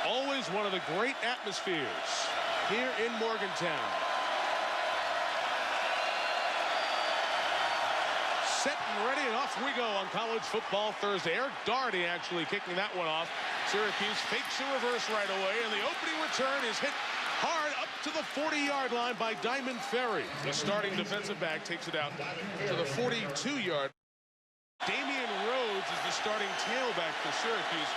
Always one of the great atmospheres here in Morgantown. Set and ready, and off we go on College Football Thursday. Eric Doherty actually kicking that one off. Syracuse fakes a reverse right away, and the opening return is hit hard up to the 40-yard line by Diamond Ferry. The starting defensive back takes it out to the 42-yard. Damian Rhodes is the starting tailback for Syracuse.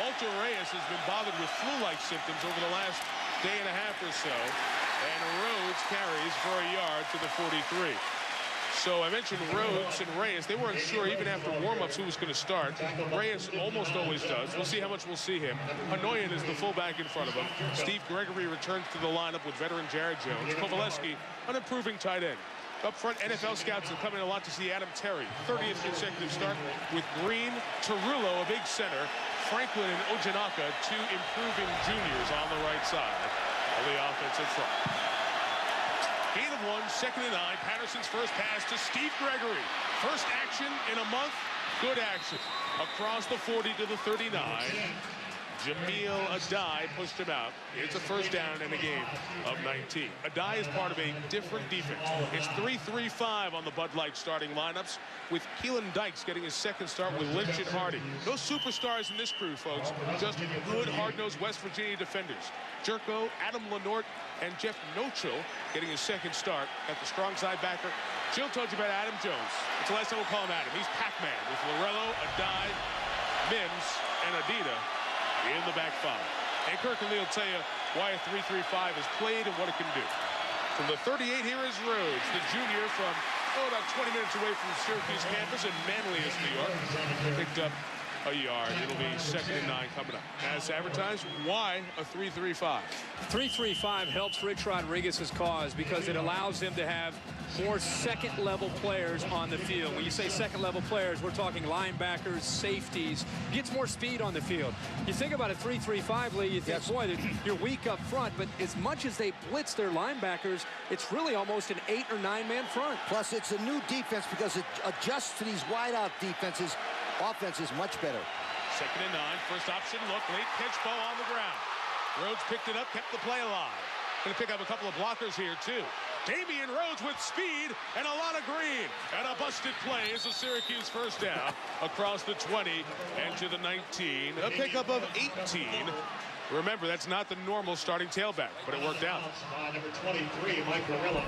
Walter Reyes has been bothered with flu-like symptoms over the last day and a half or so, and Rhodes carries for a yard to the 43. So I mentioned Rhodes and Reyes. They weren't sure even after warm-ups who was going to start. Reyes almost always does. We'll see how much we'll see him. Hanoyan is the fullback in front of him. Steve Gregory returns to the lineup with veteran Jared Jones. Kovaleski, an improving tight end. Up front, NFL scouts have come in a lot to see Adam Terry. 30th consecutive start with Green, Tarullo, a big center, Franklin and Ojanaka, two improving juniors on the right side of the offensive front. Gain of 1, 2nd and 9. Patterson's first pass to Steve Gregory. First action in a month. Good action. Across the 40 to the 39. Jamil Adai pushed him out. It's a first down in a game of 19. Adai is part of a different defense. It's 3-3-5 on the Bud Light starting lineups, with Keelan Dykes getting his second start with Lynch and Hardy. No superstars in this crew, folks. Just good, hard-nosed West Virginia defenders. Jerko, Adam Lenort, and Jeff Nochel getting his second start at the strong side backer. Jill told you about Adam Jones. It's the last time we'll call him Adam. He's Pac-Man with Lorello, Adai, Mims, and Adina in the back five. And Kirk and Lee will tell you why a 3-3-5 is played and what it can do. From the 38, here is Rhodes, the junior from about 20 minutes away from the Syracuse campus in Manlius, New York. Picked up a yard. It'll be 2nd and 9 coming up. As advertised, why a 3-3-5? 3-3-5 helps Rich Rodriguez's cause because it allows him to have more second-level players on the field. When you say second-level players, we're talking linebackers, safeties. Gets more speed on the field. You think about a 3-3-5, Lee, you think, boy, you're weak up front, but as much as they blitz their linebackers, it's really almost an 8- or 9-man front. Plus, it's a new defense because it adjusts to these wide-out defenses. Offense is much better. 2nd and 9, first option look, late pitch, ball on the ground. Rhodes picked it up, kept the play alive. Going to pick up a couple of blockers here, too. Damian Rhodes with speed and a lot of green. And a busted play is a Syracuse first down across the 20 and to the 19. A pickup of 18. Remember, that's not the normal starting tailback, but it worked out. Number 23, Mike Murillo.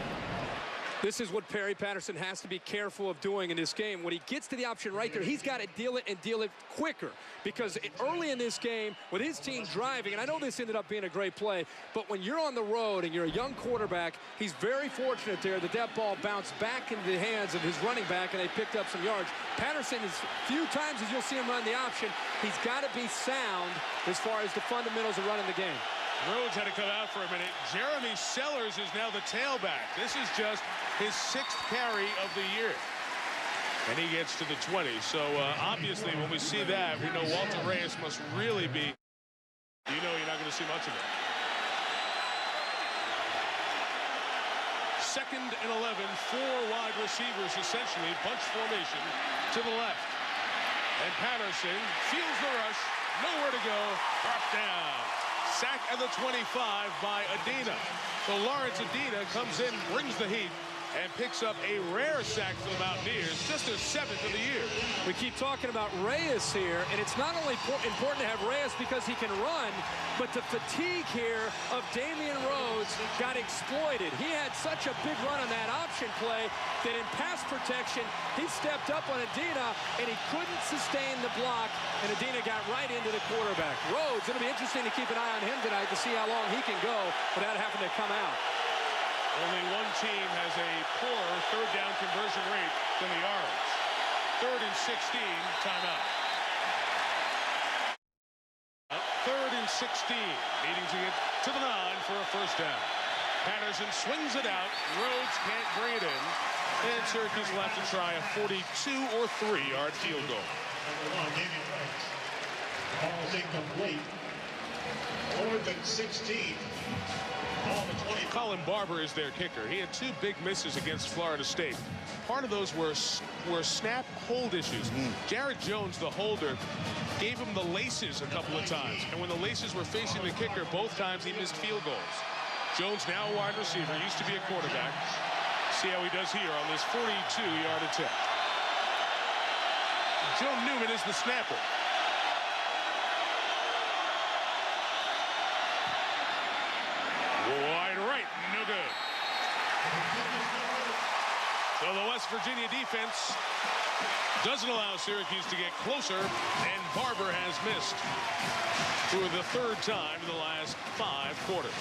This is what Perry Patterson has to be careful of doing in this game. When he gets to the option right there, he's got to deal it quicker. Because early in this game, with his team driving, and I know this ended up being a great play, but when you're on the road and you're a young quarterback, he's very fortunate there that that ball bounced back into the hands of his running back and they picked up some yards. Patterson, as few times as you'll see him run the option, he's got to be sound as far as the fundamentals of running the game. Rhodes had to come out for a minute. Jeremy Sellers is now the tailback. This is just his 6th carry of the year. And he gets to the 20. So obviously when we see that, we know Walter Reyes must really be, you know, you're not going to see much of it. 2nd and 11, 4 wide receivers essentially, bunch formation to the left. And Patterson feels the rush, nowhere to go, dropped down. Sack at the 25 by Adina. So Lawrence Adina comes in, brings the heat, and picks up a rare sack for the Mountaineers, just their 7th of the year. We keep talking about Reyes here, and it's not only important to have Reyes because he can run, but the fatigue here of Damian Rhodes got exploited. He had such a big run on that option play that in pass protection, he stepped up on Adina, and he couldn't sustain the block, and Adina got right into the quarterback. Rhodes, it'll be interesting to keep an eye on him tonight to see how long he can go without having to come out. Only one team has a poorer third down conversion rate than the Orange. 3rd and 16, timeout. 3rd and 16, needing to get to the 9 for a first down. Patterson swings it out. Rhodes can't bring it in. And Syracuse will have to try a 42 or 3-yard field goal. Ball's incomplete. 4th and 16. Colin Barber is their kicker. He had 2 big misses against Florida State. Part of those were snap hold issues. Jared Jones, the holder, gave him the laces a couple of times. And when the laces were facing the kicker, both times he missed field goals. Jones now a wide receiver, used to be a quarterback. See how he does here on this 42-yard attempt. Joe Newman is the snapper. Wide right, no good. So the West Virginia defense doesn't allow Syracuse to get closer, and Barber has missed for the third time in the last 5 quarters.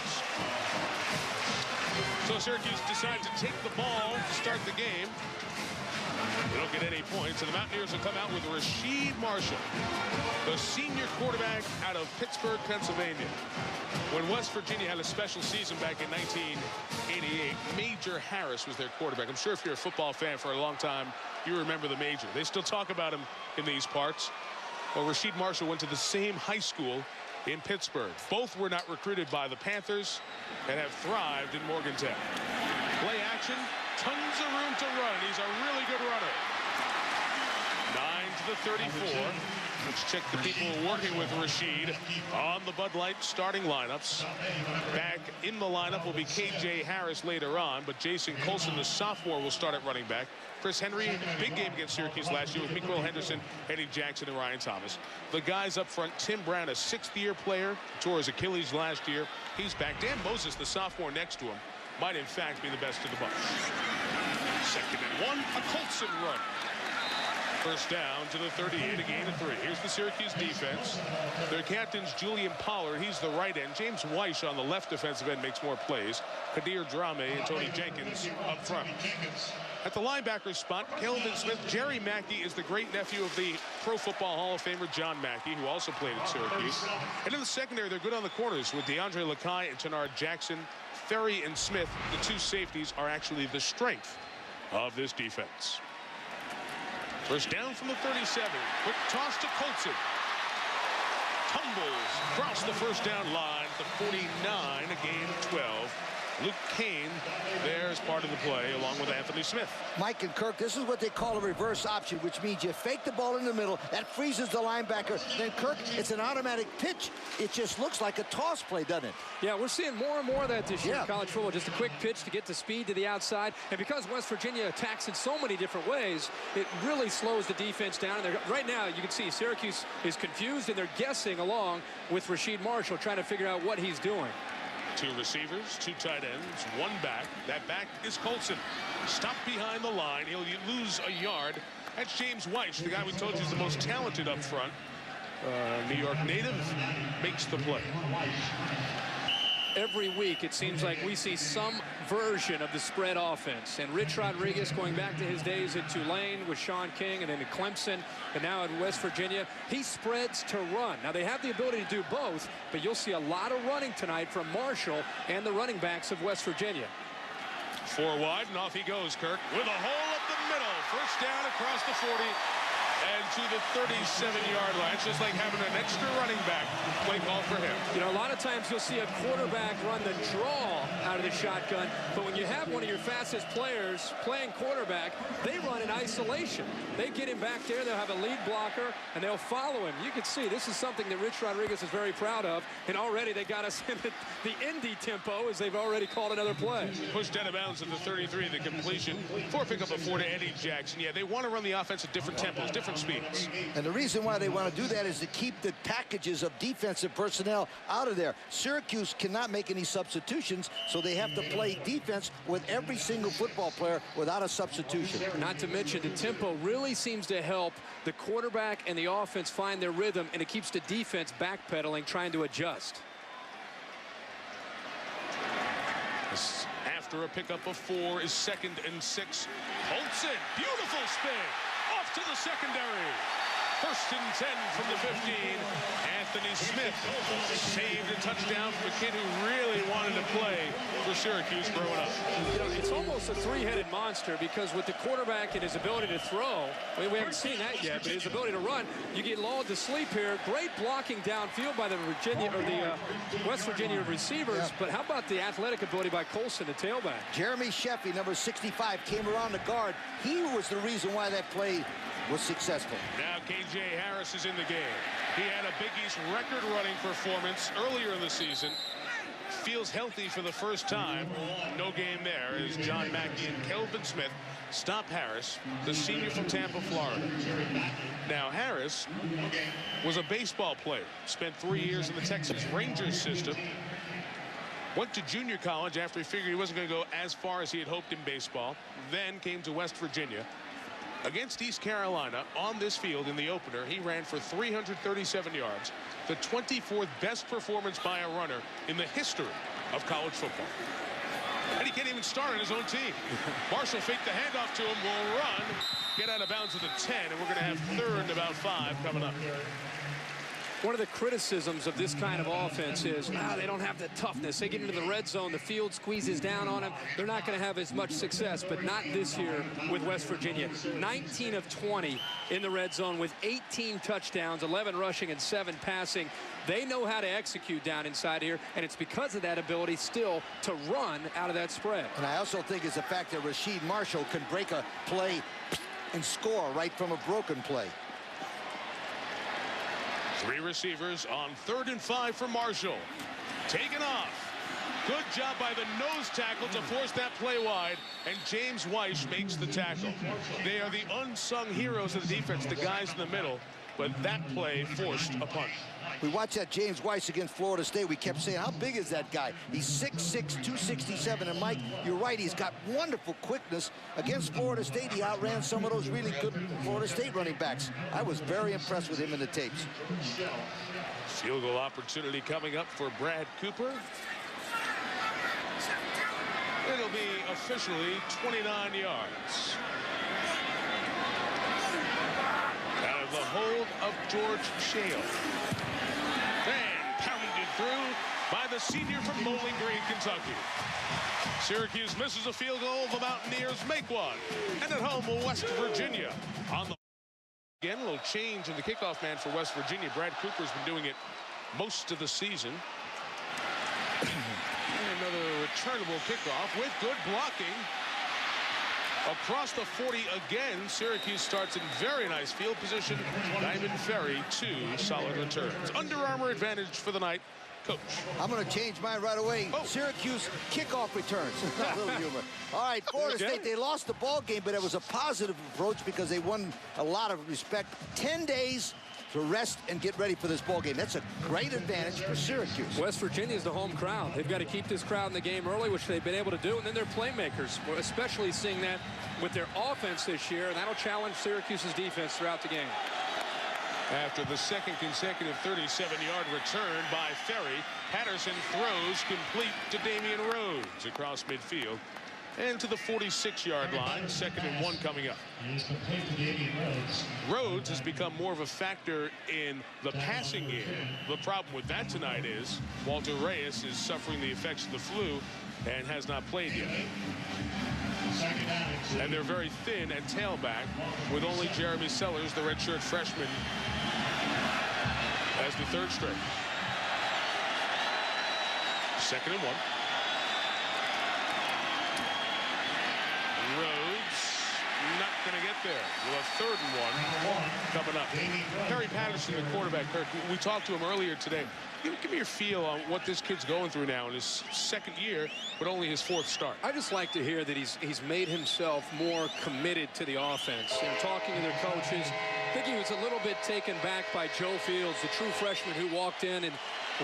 So Syracuse decides to take the ball to start the game. They don't get any points, and the Mountaineers will come out with Rasheed Marshall, the senior quarterback out of Pittsburgh, Pennsylvania. When West Virginia had a special season back in 1988, Major Harris was their quarterback. I'm sure if you're a football fan for a long time, you remember the Major. They still talk about him in these parts. Well, Rasheed Marshall went to the same high school in Pittsburgh. Both were not recruited by the Panthers and have thrived in Morgantown. Play action, tons of room to run. He's a really good runner. 9 to the 34. Let's check the people working with Rasheed on the Bud Light starting lineups. Back in the lineup will be K.J. Harris later on, but Jason Colson, the sophomore, will start at running back. Chris Henry, big game against Syracuse last year with Mikael Henderson, Eddie Jackson, and Ryan Thomas. The guys up front, Tim Brown, a 6th-year player, tore his Achilles last year. He's back. Dan Moses, the sophomore next to him, might in fact be the best of the bunch. 2nd and 1, a Colson run. First down to the 38, a gain of 3. Here's the Syracuse defense. Their captain's Julian Pollard. He's the right end. James Weish on the left defensive end makes more plays. Kadir Drame and Tony Jenkins up front. At the linebacker spot, Kelvin Smith. Jerry Mackey is the great nephew of the Pro Football Hall of Famer John Mackey, who also played at Syracuse. And in the secondary, they're good on the corners with DeAndre Lakai and Tenard Jackson. Ferry and Smith, the 2 safeties, are actually the strength of this defense. First down from the 37. Quick toss to Colson. Tumbles across the first down line to 49, a gain of 12. Luke Kane there as part of the play, along with Anthony Smith. Mike and Kirk, this is what they call a reverse option, which means you fake the ball in the middle. That freezes the linebacker. Then, Kirk, it's an automatic pitch. It just looks like a toss play, doesn't it? Yeah, we're seeing more and more of that this year in college football. Just a quick pitch to get the speed to the outside. And because West Virginia attacks in so many different ways, it really slows the defense down. And right now, you can see Syracuse is confused, and they're guessing along with Rasheed Marshall, trying to figure out what he's doing. 2 receivers, 2 tight ends, 1 back. That back is Colson. Stopped behind the line. He'll lose a yard. That's James Weish, the guy we told you is the most talented up front. New York native, makes the play. Every week, it seems like we see some version of the spread offense. And Rich Rodriguez, going back to his days at Tulane with Sean King and then at Clemson and now at West Virginia, he spreads to run. Now, they have the ability to do both, but you'll see a lot of running tonight from Marshall and the running backs of West Virginia. 4 wide, and off he goes, Kirk, with a hole up the middle. First down across the 40. And to the 37-yard line. It's just like having an extra running back. Play call for him. You know, a lot of times you'll see a quarterback run the draw out of the shotgun, but when you have one of your fastest players playing quarterback, they run in isolation. They get him back there, they'll have a lead blocker, and they'll follow him. You can see this is something that Rich Rodriguez is very proud of, and already they got us in the Indy tempo as they've already called another play. Pushed out of bounds at the 33, the completion. For pickup of 4 to Eddie Jackson. Yeah, they want to run the offense at different tempos, different speeds. And the reason why they want to do that is to keep the packages of defensive personnel out of there. Syracuse cannot make any substitutions, so they have to play defense with every single football player without a substitution. Not to mention the tempo really seems to help the quarterback and the offense find their rhythm, and it keeps the defense backpedaling, trying to adjust. After a pickup of 4 is 2nd and 6. Colson, beautiful spin. Off to the secondary. 1st and 10 from the 15. Anthony Smith saved a touchdown from a kid who really wanted to play for Syracuse growing up. You know, it's almost a 3-headed monster, because with the quarterback and his ability to throw, we haven't seen that yet, but his ability to run, you get lulled to sleep here. Great blocking downfield by the West Virginia receivers, but how about the athletic ability by Colson, the tailback? Jeremy Sheffy, number 65, came around the guard. He was the reason why that play was successful. Now K.J. Harris is in the game. He had a Big East record-running performance earlier in the season. Feels healthy for the first time. No game there as John Mackey and Kelvin Smith stop Harris, the senior from Tampa, Florida. Now Harris was a baseball player. Spent 3 years in the Texas Rangers system. Went to junior college after he figured he wasn't going to go as far as he had hoped in baseball. Then came to West Virginia. Against East Carolina on this field in the opener, he ran for 337 yards, the 24th best performance by a runner in the history of college football. And he can't even start on his own team. Marshall faked the handoff to him, will run, get out of bounds at the 10, and we're going to have third and about 5 coming up. One of the criticisms of this kind of offense is they don't have the toughness. They get into the red zone, the field squeezes down on them. They're not going to have as much success, but not this year with West Virginia. 19 of 20 in the red zone with 18 touchdowns, 11 rushing and 7 passing. They know how to execute down inside here, and it's because of that ability still to run out of that spread. And I also think it's the fact that Rasheed Marshall can break a play and score right from a broken play. 3 receivers on 3rd and 5 for Marshall. Taken off. Good job by the nose tackle to force that play wide, and James Weiss makes the tackle. They are the unsung heroes of the defense, the guys in the middle, but that play forced a punt. We watched that James Weiss against Florida State. We kept saying, how big is that guy? He's 6'6", 267. And, Mike, you're right. He's got wonderful quickness. Against Florida State, he outran some of those really good Florida State running backs. I was very impressed with him in the tapes. Field goal opportunity coming up for Brad Cooper. It'll be officially 29 yards. Out of the hold of George Shale. And pounded through by the senior from Bowling Green, Kentucky. Syracuse misses a field goal. The Mountaineers make one. And at home, West Virginia on the again. A little change in the kickoff man for West Virginia. Brad Cooper's been doing it most of the season. And another returnable kickoff with good blocking. Across the 40 again. Syracuse starts in very nice field position. Diamond Ferry, 2 solid returns. Under Armour advantage for the night. Coach. I'm going to change mine right away. Syracuse kickoff returns. A little humor. All right, Florida State, they lost the ball game, but it was a positive approach because they won a lot of respect. 10 days to rest and get ready for this ball game. That's a great advantage for Syracuse. West Virginia is the home crowd. They've got to keep this crowd in the game early, which they've been able to do, and then they're playmakers. We're especially seeing that with their offense this year, and that'll challenge Syracuse's defense throughout the game. After the second consecutive 37-yard return by Ferry, Patterson throws complete to Damian Rhodes across midfield and to the 46-yard line. 2nd and 1 coming up. Rhodes has become more of a factor in the passing game. The problem with that tonight is Walter Reyes is suffering the effects of the flu and has not played yet. And they're very thin at tailback with only Jeremy Sellers, the redshirt freshman, as the 3rd string. 2nd and 1. Rhodes not going to get there. With a 3rd and 1 coming up. Perry Patterson, the quarterback. Kirk, we talked to him earlier today. Give me your feel on what this kid's going through now in his 2nd year, but only his 4th start. I just like to hear that he's made himself more committed to the offense. You know, talking to their coaches, I think he was a little bit taken back by Joe Fields, the true freshman who walked in and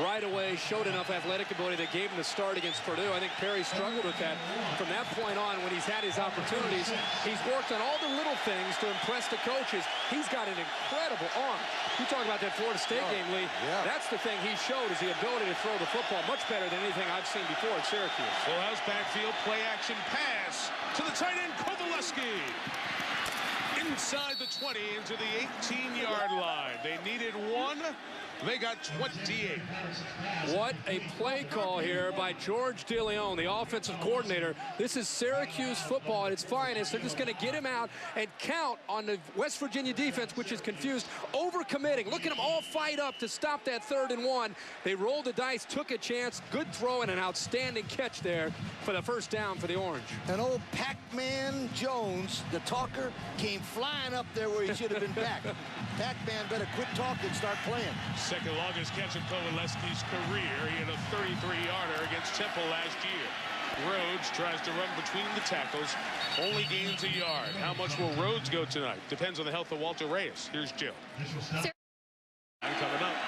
right away showed enough athletic ability that gave him the start against Purdue. I think Perry struggled with that. From that point on, when he's had his opportunities, he's worked on all the little things to impress the coaches. He's got an incredible arm. You talk about that Florida State game, Lee. Yeah. That's the thing he showed, is the ability to throw the football much better than anything I've seen before at Syracuse. Full house backfield, play action pass to the tight end, Kovaleski. Inside the 20 into the 18-yard line. They needed 1. They got 28. What a play call here by George DeLeon, the offensive coordinator. This is Syracuse football at its finest. They're just going to get him out and count on the West Virginia defense, which is confused, overcommitting. Look at them all fight up to stop that 3rd and 1. They rolled the dice, took a chance, good throw, and an outstanding catch there for the 1st down for the Orange. And old Pac-Man Jones, the talker, came flying up there where he should have been back. Pac-Man better quit talking and start playing. Second longest catch in Kovaleski's career. He had a 33-yarder against Temple last year. Rhodes tries to run between the tackles, only gains a yard. How much will Rhodes go tonight? Depends on the health of Walter Reyes. Here's Jill. Coming up.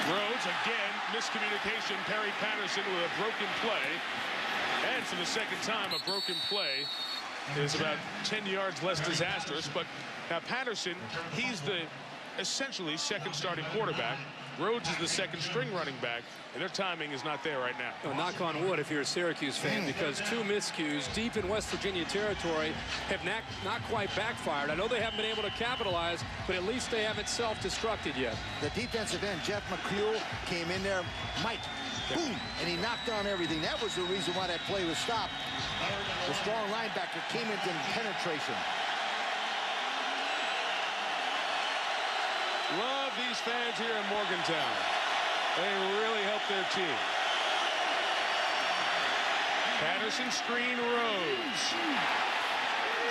Rhodes again, miscommunication. Perry Patterson with a broken play. And for the second time, a broken play is about 10 yards less disastrous. But now Patterson, he's the essentially second starting quarterback. Rhodes is the second string running back, and their timing is not there right now. Well, knock on wood if you're a Syracuse fan, because two miscues deep in West Virginia territory have not quite backfired. I know they haven't been able to capitalize, but at least they haven't self-destructed yet. The defensive end, Jeff McCule, came in there, Mike, boom, and he knocked down everything. That was the reason why that play was stopped. The strong linebacker came into penetration. Love these fans here in Morgantown. They really help their team. Patterson screen, Rhodes.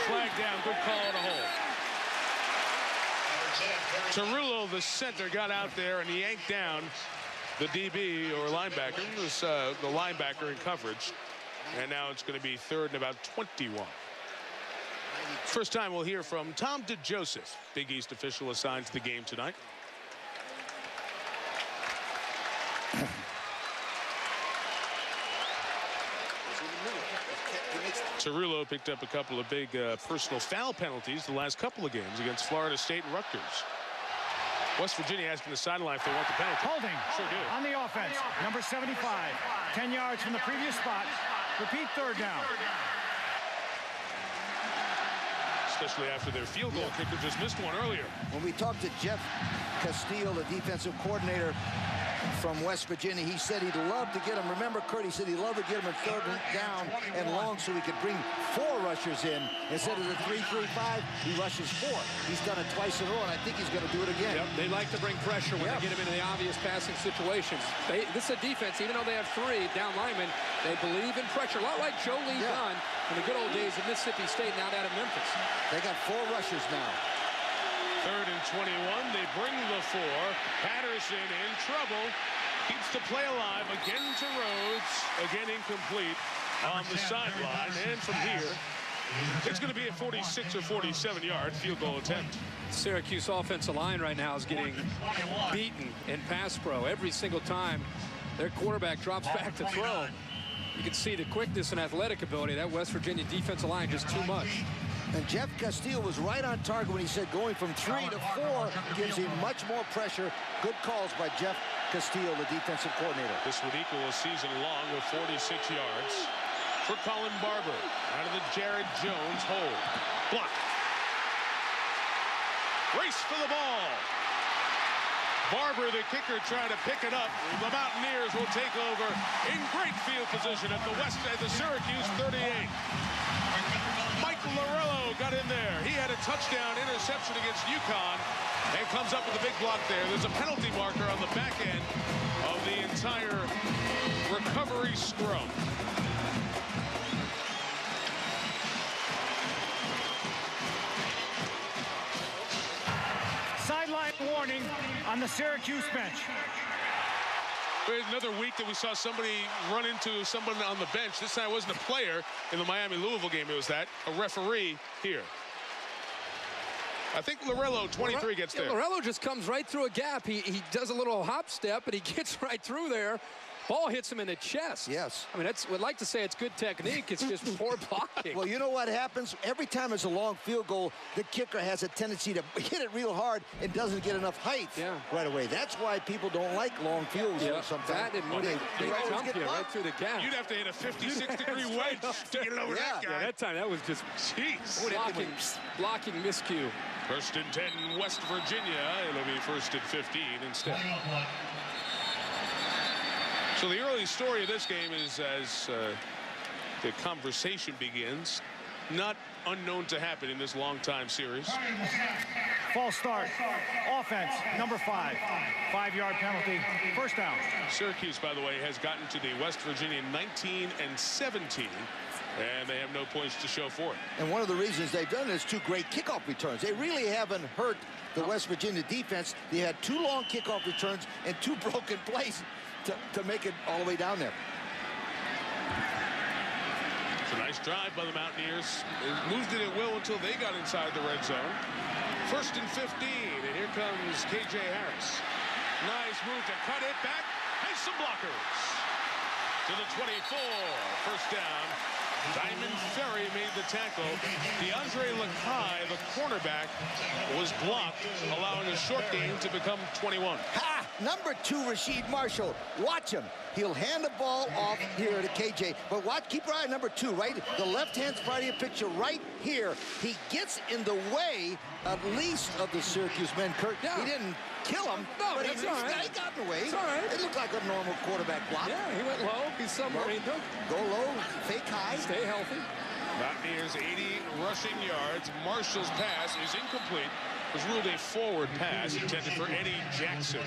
Flag down, good call on a hold. Tarullo, the center, got out there and yanked down the DB or linebacker. It was the linebacker in coverage. And now it's going to be third and about 21. First time we'll hear from Tom DeJoseph, Big East official assigned to the game tonight. Tarullo picked up a couple of big personal foul penalties the last couple of games against Florida State and Rutgers. West Virginia asking the sideline if they want the penalty. Holding. Sure do. On the offense, number 75. 10 yards from the previous spot. Repeat third down. Especially after their field goal kicker just missed one earlier. When we talked to Jeff Castile, the defensive coordinator from West Virginia, he said he'd love to get him. Remember, Kurt, he said he'd love to get him in third down and long so he could bring 4 rushers in. Instead of the 3-3-5, he rushes 4. He's done it twice in a row, and I think he's going to do it again. Yep, they like to bring pressure when they get him into the obvious passing situations. This is a defense, even though they have 3 down linemen, they believe in pressure. A lot like Joe Lee Dunn in the good old days of Mississippi State, now down at Memphis. They got 4 rushers now. Third and 21. They bring the 4. Patterson in trouble. Keeps the play alive. Again to Rhodes. Again incomplete on the sideline. And from here, it's going to be a 46 or 47-yard field goal attempt. Syracuse offensive line right now is getting beaten in pass pro every single time their quarterback drops back to throw. You can see the quickness and athletic ability of that West Virginia defensive line, just too much. And Jeff Castile was right on target when he said going from 3 to 4 gives him much more pressure. Good calls by Jeff Castile, the defensive coordinator. This would equal a season long with 46 yards for Colin Barber. Out of the Jared Jones hold. Block. Race for the ball. Barber, the kicker, trying to pick it up. The Mountaineers will take over in great field position at the Syracuse 38. Mike Lorello got in there. He had a touchdown interception against UConn and comes up with a big block there. There's a penalty marker on the back end of the entire recovery scrum. Sideline warning on the Syracuse bench. Another week that we saw somebody run into someone on the bench. This time it wasn't a player in the Miami-Louisville game. It was a referee here. I think Lorello, 23, gets there. Lorello just comes right through a gap. He does a little hop step, and he gets right through there. Ball hits him in the chest. Yes. I mean, we'd like to say it's good technique. It's just poor blocking. Well, you know what happens? Every time it's a long field goal, the kicker has a tendency to hit it real hard and doesn't get enough height right away. That's why people don't like long field goals sometimes. That and when they jump you right through the gap. You'd have to hit a 56-degree wedge to get over that guy. Yeah, that time that was just blocking miscue. First and 10, West Virginia. It'll be first and 15 instead. So the early story of this game is as the conversation begins, not unknown to happen in this long-time series. False start. Offense, number 5. 5-yard penalty. First down. Syracuse, by the way, has gotten to the West Virginia 19 and 17 And they have no points to show for it. And one of the reasons they've done it is 2 great kickoff returns. They really haven't hurt the West Virginia defense. They had 2 long kickoff returns and 2 broken plays to make it all the way down there. It's a nice drive by the Mountaineers. They moved it at will until they got inside the red zone. 1st and 15, and here comes K.J. Harris. Nice move to cut it back. Nice some blockers. To the 24, 1st down. Diamond Ferry made the tackle. DeAndre Lakai, the cornerback, was blocked, allowing a short gain to become 21. Ha! Number 2, Rasheed Marshall. Watch him. He'll hand the ball off here to KJ. But watch, keep your eye on number 2, right? The left-hand side of your picture right here. He gets in the way, at least, of the Syracuse men. Kurt, yeah. He didn't kill him, no, but he right. got in the way. It's all right. It looked like a normal quarterback block. Yeah, he went low. He's submarine. Go low, fake high. Stay healthy. Mountaineers 80 rushing yards. Marshall's pass is incomplete. Was ruled a forward pass intended for Eddie Jackson.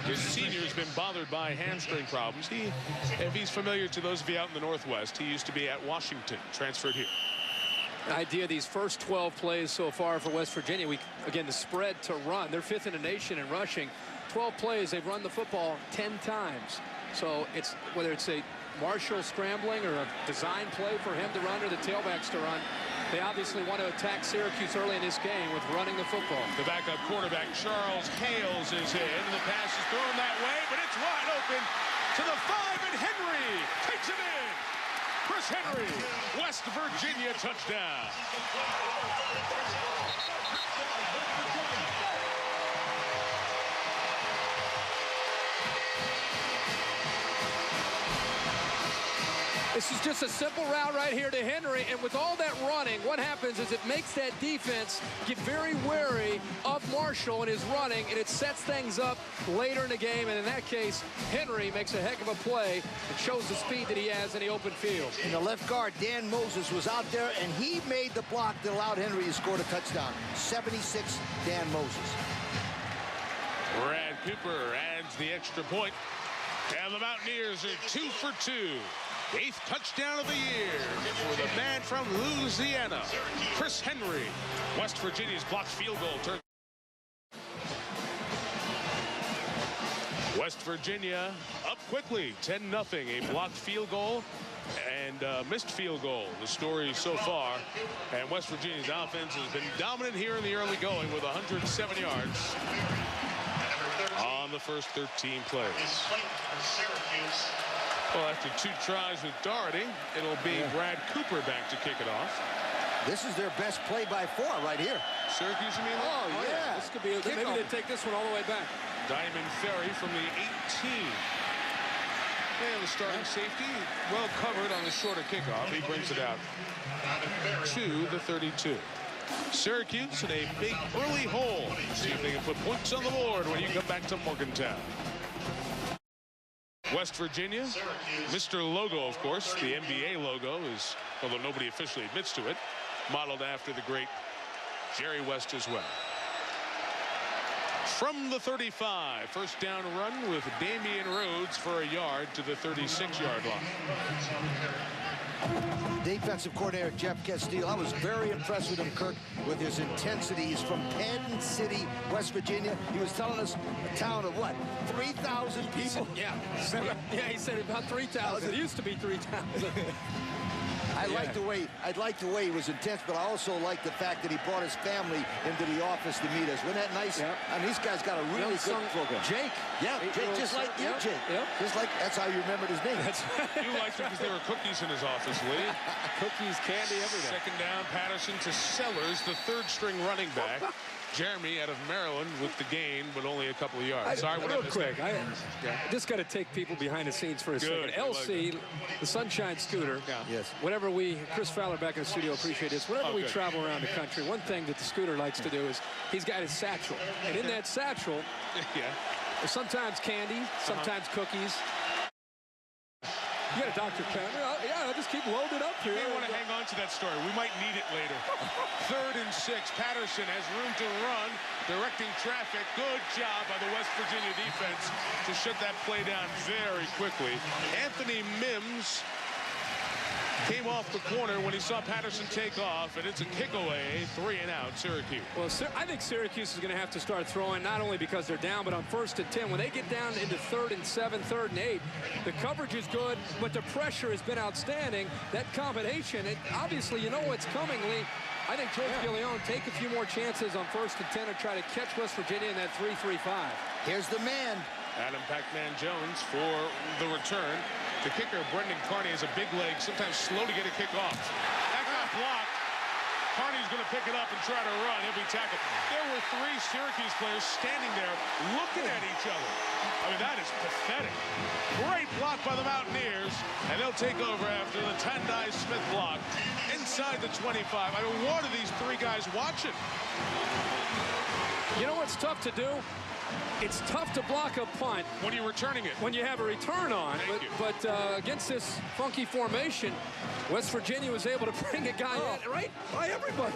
His senior has been bothered by hamstring problems. If he's familiar to those of you out in the Northwest, he used to be at Washington, transferred here. The idea of these first 12 plays so far for West Virginia, again, the spread to run. They're 5th in the nation in rushing. 12 plays, they've run the football 10 times. So it's whether it's a Marshall scrambling or a design play for him to run or the tailbacks to run, they obviously want to attack Syracuse early in this game with running the football. The backup quarterback, Charles Hales, is in. The pass is thrown that way, but it's wide open to the 5, and Henry takes it in. Chris Henry, West Virginia touchdown. This is just a simple route right here to Henry, and with all that running, what happens is it makes that defense get very wary of Marshall and his running, and it sets things up later in the game, and in that case, Henry makes a heck of a play and shows the speed that he has in the open field. And the left guard, Dan Moses, was out there, and he made the block that allowed Henry to score the touchdown. 76, Dan Moses. Brad Cooper adds the extra point, and the Mountaineers are 2 for 2. 8th touchdown of the year for the man from Louisiana, Chris Henry. West Virginia's blocked field goal turns. West Virginia up quickly, 10-0. A blocked field goal and missed field goal. The story so far. And West Virginia's offense has been dominant here in the early going with 107 yards on the first 13 plays. Well, after 2 tries with Doherty, it'll be Brad Cooper back to kick it off. This is their best play by 4 right here. Syracuse, you mean? Oh, yeah. This could be, maybe they take this one all the way back. Diamond Ferry from the 18. And the starting safety, well covered on the shorter kickoff. He brings it out to the 32. Syracuse in a big early hole. See if they can put points on the board when you come back to Morgantown. West Virginia, Mr. Logo, of course. The NBA logo is, although nobody officially admits to it, modeled after the great Jerry West as well. From the 35, 1st down run with Damian Rhodes for a yard to the 36-yard line. Defensive coordinator Jeff Castile, I was very impressed with him, Kirk, with his intensity. He's from Penn City, West Virginia. He was telling us a town of what, 3,000 people? Yeah, he said about 3,000. It used to be 3,000. I like the way he was intense, but I also like the fact that he brought his family into the office to meet us. Wasn't that nice? Yep. I mean, these guys got a really good program. Jake. Yeah, Jake, just like you, Jake. Yep. Just like, that's how you remembered his name. You liked it because there were cookies in his office, Lee. Cookies, candy, everything. 2nd down, Patterson to Sellers, the 3rd-string running back. Jeremy out of Maryland with the gain, but only a couple of yards. Sorry, real quick, I just got to take people behind the scenes for a second. LC, the Sunshine Scooter. Yes. Whenever Chris Fowler back in the studio, appreciate this. Whenever we travel around the country, one thing that the Scooter likes to do is he's got his satchel. And in that satchel, there's sometimes candy, sometimes cookies. You got a Dr. Pepper. Yeah, I'll just keep loaded up here. You may want to hang on to that story. We might need it later. 3rd and 6. Patterson has room to run, directing traffic. Good job by the West Virginia defense to shut that play down very quickly. Anthony Mims Came off the corner when he saw Patterson take off, and it's a kick away, 3-and-out, Syracuse. Well, I think Syracuse is going to have to start throwing, not only because they're down, but on 1st and 10. When they get down into 3rd and 7, 3rd and 8, the coverage is good, but the pressure has been outstanding. That combination, obviously, you know what's coming, Lee. I think George Gillione take a few more chances on 1st and 10 and try to catch West Virginia in that 3-3-5. Here's the man. Adam Pac-Man Jones for the return. The kicker, Brendan Carney, has a big leg, sometimes slow to get a kick off. That got blocked. Carney's going to pick it up and try to run. He'll be tackled. There were 3 Syracuse players standing there looking at each other. I mean, that is pathetic. Great block by the Mountaineers, and they'll take over after the Tendai Smith block inside the 25. I mean, what are these 3 guys watching? You know what's tough to do? It's tough to block a punt when you're returning it. When you have a return on. But against this funky formation, West Virginia was able to bring a guy in right by everybody.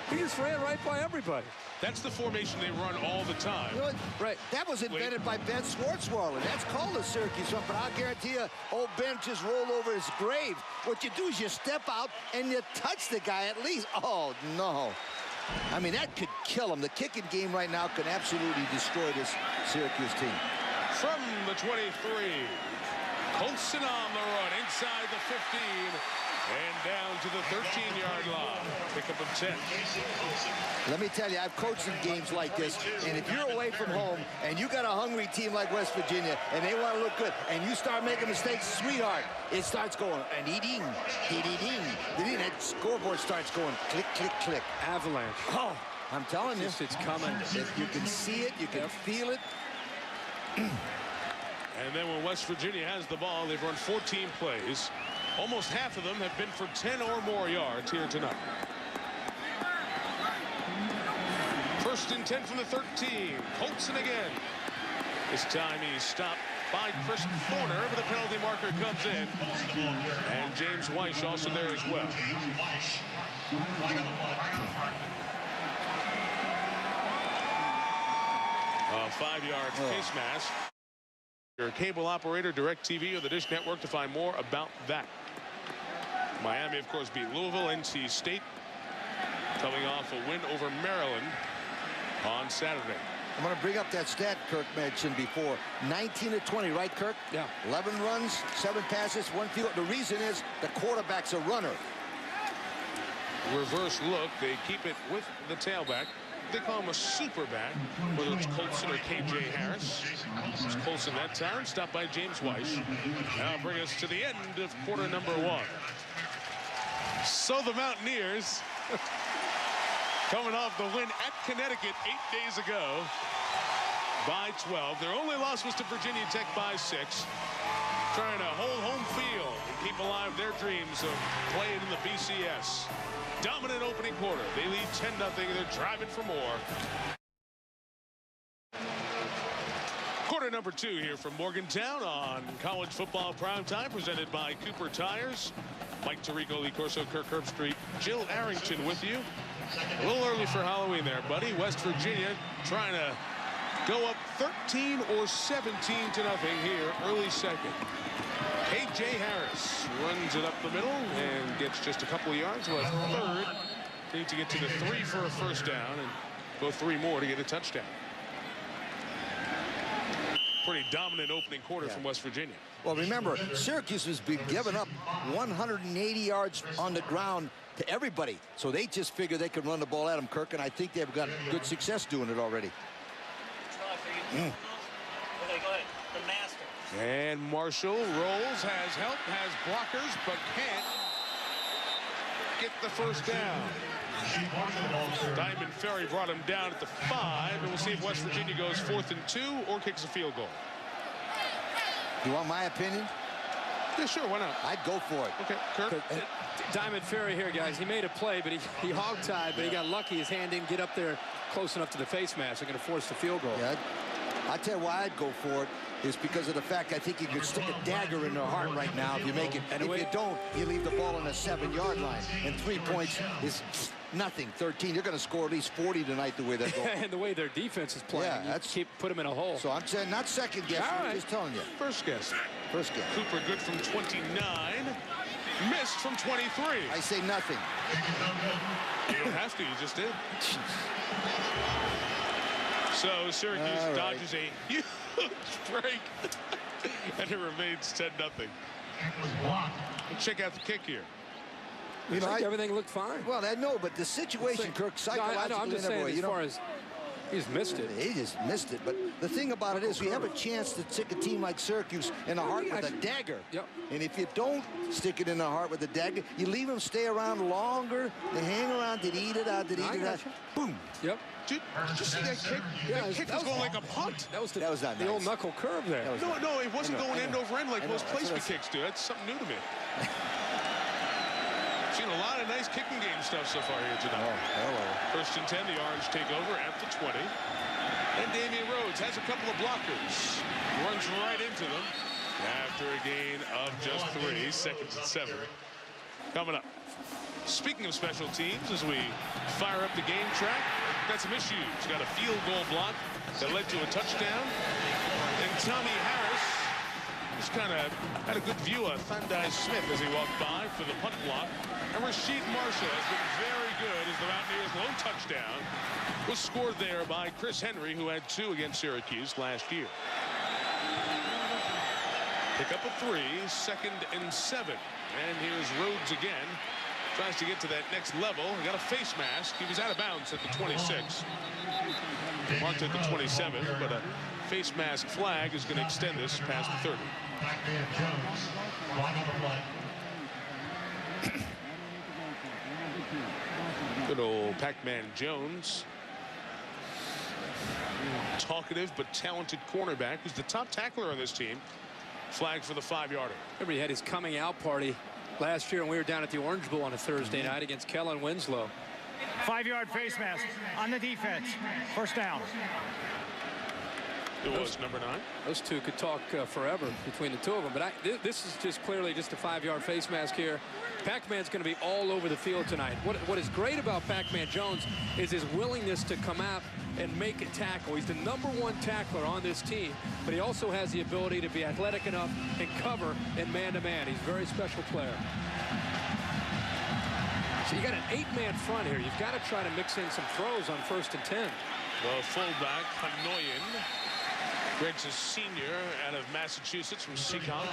He just ran right by everybody. That's the formation they run all the time. You know, right. That was invented by Ben Schwartzwalder. That's called a Syracuse one, but I'll guarantee you, old Ben just rolled over his grave. What you do is you step out and you touch the guy at least. Oh, no. I mean, that could kill him. The kicking game right now could absolutely destroy this Syracuse team. From the 23, Colson on the run inside the 15 and down to the 13-yard line. Pickup of 10. Let me tell you, I've coached in games like this, and if you're away from home and you got a hungry team like West Virginia and they want to look good and you start making mistakes, sweetheart, it starts going and ding, that scoreboard starts going click, click, click. Avalanche. Oh, I'm telling you. It's coming. You can see it, you can feel it. And then when West Virginia has the ball, they've run 14 plays. Almost half of them have been for 10 or more yards here tonight. 1st and 10 from the 13. Colson again. This time he's stopped by Chris Thorner, but the penalty marker comes in. And James Weish also there as well. A 5-yard face mask. Your cable operator, DirecTV, or the Dish Network to find more about that. Miami, of course, beat Louisville. NC State coming off a win over Maryland on Saturday. I'm going to bring up that stat Kirk mentioned before. 19 to 20, right, Kirk? Yeah. 11 runs, 7 passes, 1 field. The reason is the quarterback's a runner. Reverse look. They keep it with the tailback. They call him a super back, whether it's Colson or K.J. Harris. It's Colson that time, stopped by James Weish. Now bring us to the end of quarter number 1. So the Mountaineers, coming off the win at Connecticut 8 days ago by 12. Their only loss was to Virginia Tech by 6. Trying to hold home field and keep alive their dreams of playing in the BCS. Dominant opening quarter. They lead 10-0. They're driving for more. Quarter number 2 here from Morgantown on College Football Primetime, presented by Cooper Tires. Mike Tirico, Lee Corso, Kirk Herbstreit, Jill Arrington with you. A little early for Halloween there, buddy. West Virginia trying to go up 13 or 17 to nothing here, early second. K.J. Harris runs it up the middle and gets just a couple of yards. Well, 3rd. Need to get to the 3 for a first down and go 3 more to get a touchdown. Pretty dominant opening quarter from West Virginia. Well, remember, Syracuse has been giving up 180 yards on the ground to everybody. So they just figure they can run the ball at them, Kirk, and I think they've got good success doing it already. Okay, go ahead. The master. And Marshall rolls, has help, has blockers, but can't get the first down. Diamond Ferry brought him down at the 5, and we'll see if West Virginia goes 4th and 2 or kicks a field goal. You want my opinion? Yeah, sure, why not? I'd go for it. Okay, Kirk. Diamond Ferry here, guys. He made a play, but he hog-tied, but he got lucky. His hand didn't get up there close enough to the face mask. They're going to force the field goal. Yeah, I tell you why I'd go for it is because of the fact I think you could stick a dagger in their heart right now if you make it. And if you don't, you leave the ball on a 7-yard line. And 3 points is nothing. 13. You're going to score at least 40 tonight the way they're going. And the way their defense is playing, yeah, you put them in a hole. So I'm saying not second guess. I'm just telling you. First guess. First guess. Cooper good from 29. Missed from 23. I say nothing. You don't have to. You just did. So Syracuse dodges a huge break. And it remains 10-0. Check out the kick here. You know, everything looked fine. Well, I know, but the situation, Kirk, psychologically, I'm just saying, as far as he's missed it. He just missed it. But the thing about it is we have a chance to stick a team like Syracuse in the heart with a dagger. Yep. And if you don't stick it in the heart with a dagger, you leave them stay around longer. They hang around, boom. Yep. Did you see that kick? Yeah, that kick was going like a punt. That was not the old knuckle curve there. No, it wasn't going end over end like most placement kicks do. That's something new to me. Seen a lot of nice kicking game stuff so far here tonight. Hello. First and 10, the Orange take over at the 20. And Damian Rhodes has a couple of blockers. Runs right into them after a gain of just 3 seconds and 7. Coming up. Speaking of special teams, as we fire up the game track, got some issues. Got a field goal block that led to a touchdown. And Tommy Harris just kind of had a good view of Thundai Smith as he walked by for the punt block. And Rasheed Marshall has been very good as the Mountaineers' lone touchdown was scored there by Chris Henry, who had 2 against Syracuse last year. Pick up a 3, 2nd and 7. And here's Rhodes again. Tries to get to that next level. He got a face mask. He was out of bounds at the 26. Marked at the 27, but a face mask flag is going to extend this past the 30. Good old Pac-Man Jones. Talkative but talented cornerback who's the top tackler on this team. Flag for the 5-yarder. Remember, he had his coming out party last year, and we were down at the Orange Bowl on a Thursday night against Kellen Winslow. 5-yard face mask on the defense. First down. It was number 9. Those two could talk forever between the two of them, but this is just clearly just a 5-yard face mask here. Pac-Man's going to be all over the field tonight. What is great about Pac-Man Jones is his willingness to come out and make a tackle. He's the #1 tackler on this team, but he also has the ability to be athletic enough and cover in man-to-man. He's a very special player. So you got an 8-man front here. You've got to try to mix in some throws on 1st and 10. The fullback, Hanoyan. Greg's a senior out of Massachusetts from Seacon.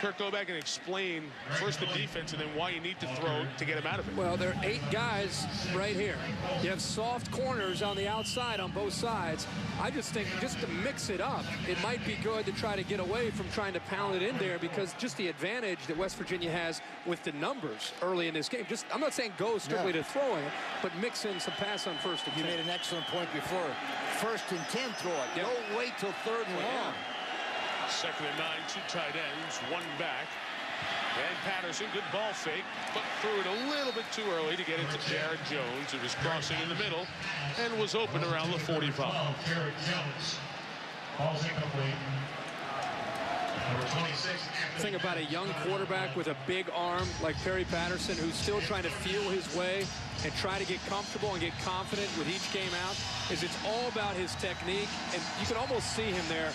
Kirk, go back and explain first the defense and then why you need to throw to get him out of it. Well, there are 8 guys right here. You have soft corners on the outside on both sides. I just think just to mix it up, it might be good to try to get away from trying to pound it in there, because just the advantage that West Virginia has with the numbers early in this game. Just, I'm not saying go strictly to throwing, but mix in some pass on 1st and 10. You made an excellent point before. 1st and 10 throw it. Yep. Don't wait till 3rd and long. 2nd and 9, 2 tight ends, 1 back. And Patterson, good ball fake, but threw it a little bit too early to get it to Jared Jones. It was crossing in the middle and was open around the 45. Jared Jones. Ball's incomplete. Number 26. Thing about a young quarterback with a big arm like Perry Patterson, who's still trying to feel his way and try to get comfortable and get confident with each game out, is it's all about his technique. And you can almost see him there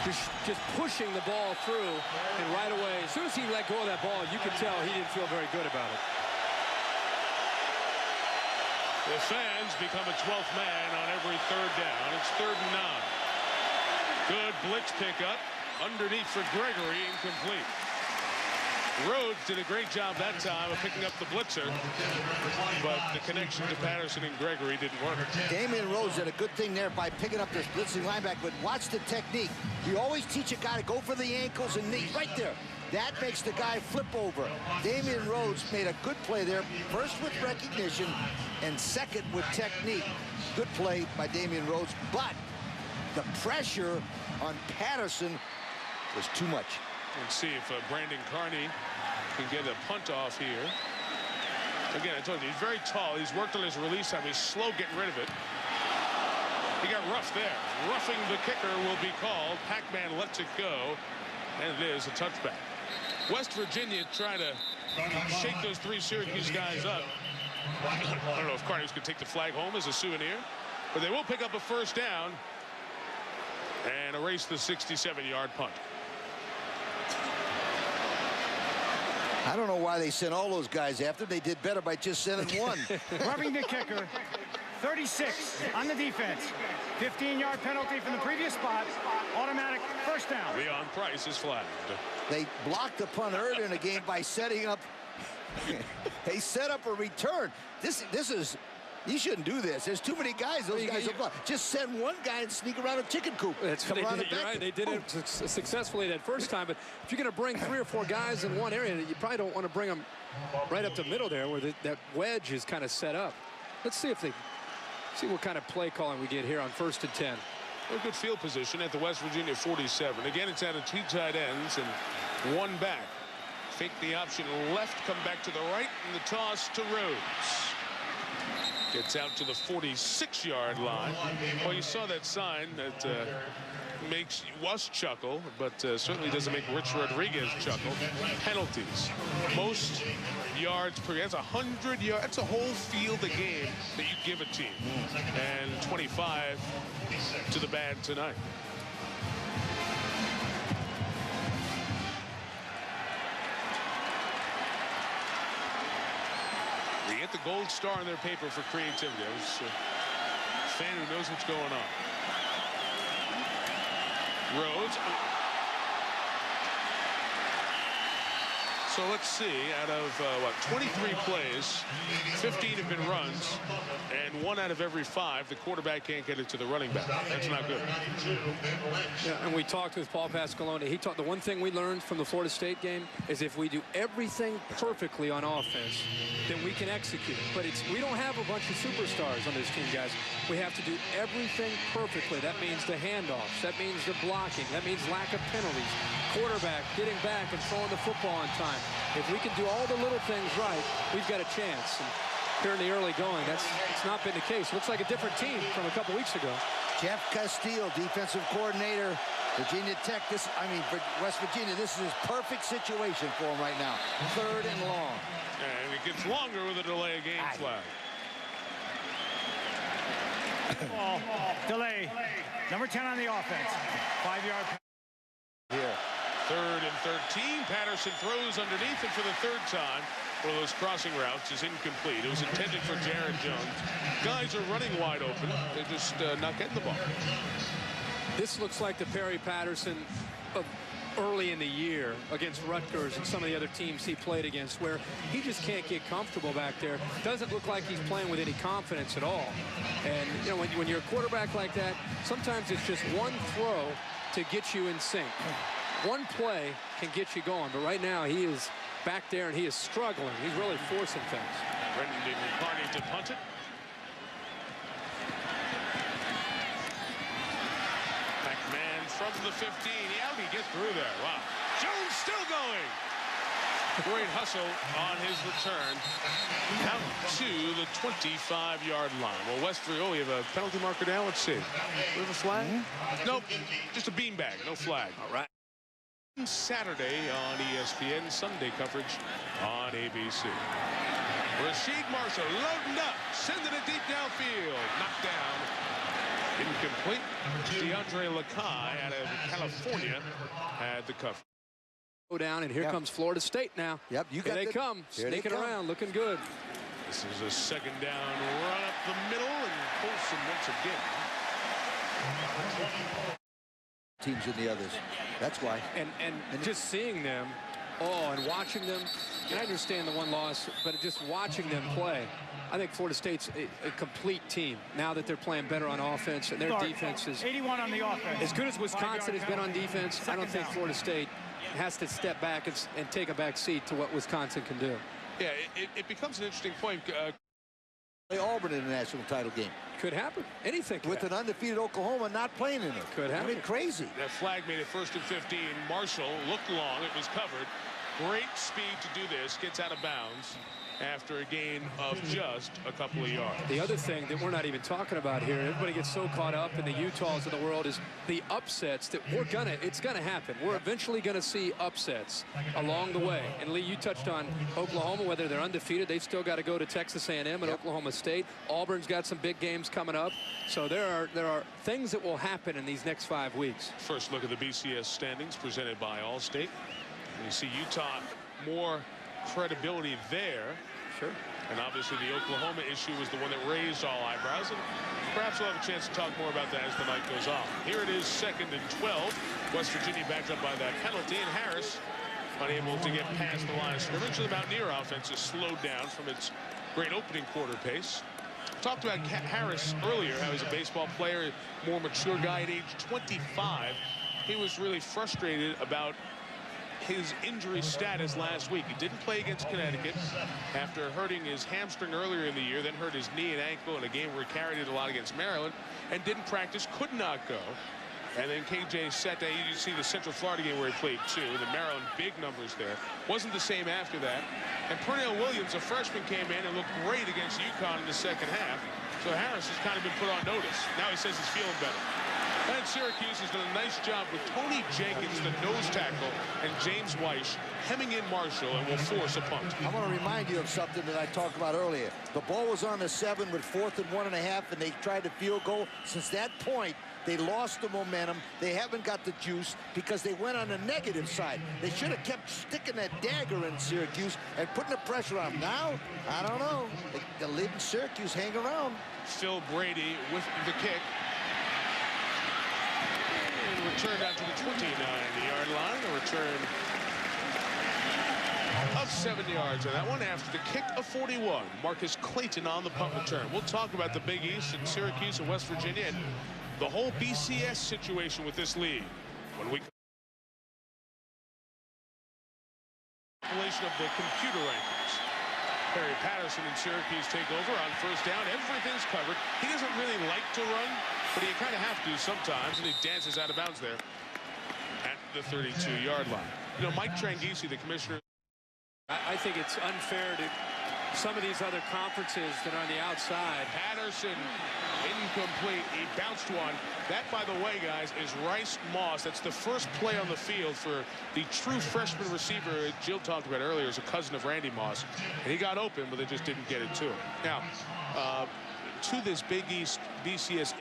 just pushing the ball through, and right away, as soon as he let go of that ball, you could tell he didn't feel very good about it. The fans become a 12th man on every 3rd down. It's 3rd and 9. Good blitz pickup underneath for Gregory, incomplete. Rhodes did a great job that time of picking up the blitzer, but the connection to Patterson and Gregory didn't work. Damian Rhodes did a good thing there by picking up this blitzing linebacker, but watch the technique. You always teach a guy to go for the ankles and knees right there. That makes the guy flip over. Damian Rhodes made a good play there, first with recognition and second with technique. Good play by Damian Rhodes, but the pressure on Patterson was too much. Let's see if Brandon Carney can get a punt off here. Again, I told you, he's very tall. He's worked on his release time. He's slow getting rid of it. He got roughed there. Roughing the kicker will be called. Pac-Man lets it go, and it is a touchback. West Virginia trying to shake those 3 Syracuse guys up. I don't know if Carney's going to take the flag home as a souvenir, but they will pick up a 1st down and erase the 67-yard punt. I don't know why they sent all those guys after. They did better by just sending one. Rubbing the kicker. 36 on the defense. 15-yard penalty from the previous spot. Automatic first down. Leon Price is flagged. They blocked the punt earlier in the game by setting up. They set up a return. This is. You shouldn't do this. There's too many guys. Those guys will block. Just send one guy and sneak around a chicken coop. That's what they did. You're right. They did it successfully that first time. But if you're going to bring 3 or 4 guys in one area, you probably don't want to bring them right up the middle there where that wedge is kind of set up. Let's see what kind of play calling we get here on 1st and 10. A good field position at the West Virginia 47. Again, it's out of 2 tight ends and 1 back. Fake the option left, come back to the right, and the toss to Rhodes. Gets out to the 46-yard line. Well, you saw that sign that makes us chuckle, but certainly doesn't make Rich Rodriguez chuckle. Penalties. Most yards per. That's 100 yards. That's a whole field a game that you give a team. And 25 to the bad tonight. They get the gold star in their paper for creativity. I was a fan who knows what's going on. Rhodes. So let's see, out of 23 plays, 15 have been runs, and 1 out of every 5, the quarterback can't get it to the running back. That's not good. Yeah, and we talked with Paul Pasqualone. He talked, the one thing we learned from the Florida State game is if we do everything perfectly on offense, then we can execute. But we don't have a bunch of superstars on this team, guys. We have to do everything perfectly. That means the handoffs. That means the blocking. That means lack of penalties. Quarterback getting back and throwing the football on time. If we can do all the little things right, we've got a chance. And here in the early going, it's not been the case. Looks like a different team from a couple weeks ago. Jeff Castile, defensive coordinator, Virginia Tech. For West Virginia, this is his perfect situation for him right now. 3rd and long. And it gets longer with a delay of game flag. Ball, delay. Number 10 on the offense. 5-yard. Here. 3rd and 13. Patterson throws underneath, and for the 3rd time, one of those crossing routes is incomplete. It was intended for Jared Jones. Guys are running wide open. They're just not getting the ball. This looks like the Perry Patterson of early in the year against Rutgers and some of the other teams he played against, where he just can't get comfortable back there. Doesn't look like he's playing with any confidence at all. And you know, when you're a quarterback like that, sometimes it's just one throw to get you in sync. One play can get you going, but right now he is back there and he is struggling. He's really forcing things. Brendan McCarney to punt it. McMahon from the 15. How did he get through there? Wow. Jones still going. Great hustle on his return. Out to the 25-yard line. Well, West Virginia, we have a penalty marker down. Let's see. We have a flag? Nope. Just a beanbag. No flag. All right. Saturday on ESPN, Sunday coverage on ABC. Rasheed Marshall loading up, sending it deep downfield, knocked down, incomplete. DeAndre Lakai out of California had the cover. Go down, and here comes Florida State now. Yep, here they come, sneaking around, looking good. This is a 2nd down, run up the middle, and Colson once again. Teams in the others. That's why. And just seeing them, and watching them, and I understand the one loss, but just watching them play, I think Florida State's a complete team now that they're playing better on offense, and their defense is 81 on the offense. As good as Wisconsin has been on defense, I don't think Florida State has to step back and take a back seat to what Wisconsin can do. Yeah, it becomes an interesting point. Play Auburn in the national title game. Could happen. Anything could happen. An undefeated Oklahoma not playing in it. Could happen. I mean, crazy. That flag made it 1st and 15. Marshall looked long. It was covered. Great speed to do this. Gets out of bounds after a gain of just a couple of yards. The other thing that we're not even talking about here, everybody gets so caught up in the Utahs of the world, is the upsets that it's gonna happen. We're eventually gonna see upsets along the way. And Lee, you touched on Oklahoma, whether they're undefeated, they've still got to go to Texas A&M and Oklahoma State. Auburn's got some big games coming up. So there are things that will happen in these next 5 weeks. First look at the BCS standings presented by Allstate. You see Utah more credibility there. Sure. And obviously the Oklahoma issue was the one that raised all eyebrows. And perhaps we'll have a chance to talk more about that as the night goes on. Here it is, 2nd and 12. West Virginia backed up by that penalty, and Harris unable to get past the line of scrimmage. The Mountaineer offense is slowed down from its great opening quarter pace. Talked about Harris earlier, how he's a baseball player, more mature guy at age 25. He was really frustrated about his injury status last week. He didn't play against Connecticut after hurting his hamstring earlier in the year, then hurt his knee and ankle in a game where he carried it a lot against Maryland, and didn't practice, could not go. And then KJ Sete, you see the Central Florida game where he played too. The Maryland, big numbers there. Wasn't the same after that. And Pernell Williams, a freshman, came in and looked great against UConn in the second half. So Harris has kind of been put on notice. Now he says he's feeling better. And Syracuse has done a nice job with Tony Jenkins, the nose tackle, and James Weish hemming in Marshall and will force a punt. I want to remind you of something that I talked about earlier. The ball was on the 7 with 4th and 1.5, and they tried to field goal. Since that point, they lost the momentum. They haven't got the juice because they went on the negative side. They should have kept sticking that dagger in Syracuse and putting the pressure on them. Now, I don't know. They're letting Syracuse hang around. Phil Brady with the kick. And return down to the 29-yard line. A return of 7 yards on that one after the kick of 41. Marcus Clayton on the punt return. We'll talk about the Big East and Syracuse and West Virginia and the whole BCS situation with this league when we compilation of the computer rankings. Perry Patterson and Syracuse take over on first down. Everything's covered. He doesn't really like to run, but he kind of have to sometimes, and he dances out of bounds there at the 32-yard line. You know, Mike Tranghese, the commissioner. I think it's unfair to some of these other conferences that are on the outside. Patterson incomplete. He bounced one. That, by the way, guys, is Rice Moss. That's the first play on the field for the true freshman receiver Jill talked about earlier, is a cousin of Randy Moss. And he got open, but they just didn't get it to him. Now, to this Big East BCS.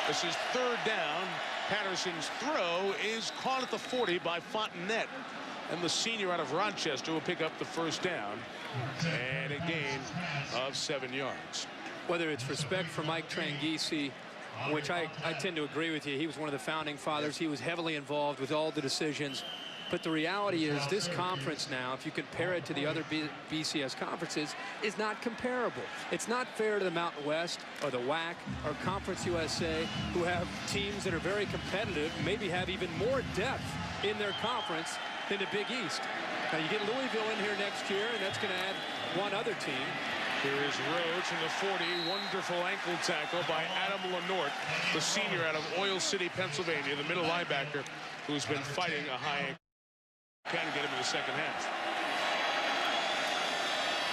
This is 3rd down. Patterson's throw is caught at the 40 by Fontenette. And the senior out of Rochester will pick up the first down and a gain of 7 yards. Whether it's respect for Mike Tranghese, which I tend to agree with you. He was one of the founding fathers. He was heavily involved with all the decisions. But the reality is this conference now, if you compare it to the other BCS conferences, is not comparable. It's not fair to the Mountain West or the WAC or Conference USA, who have teams that are very competitive, maybe have even more depth in their conference than the Big East. Now you get Louisville in here next year, and that's going to add one other team. Here is Rhodes from the 40. Wonderful ankle tackle by Adam Lenort, the senior out of Oil City, Pennsylvania, the middle linebacker who's been fighting a high ankle. Can get him in the second half.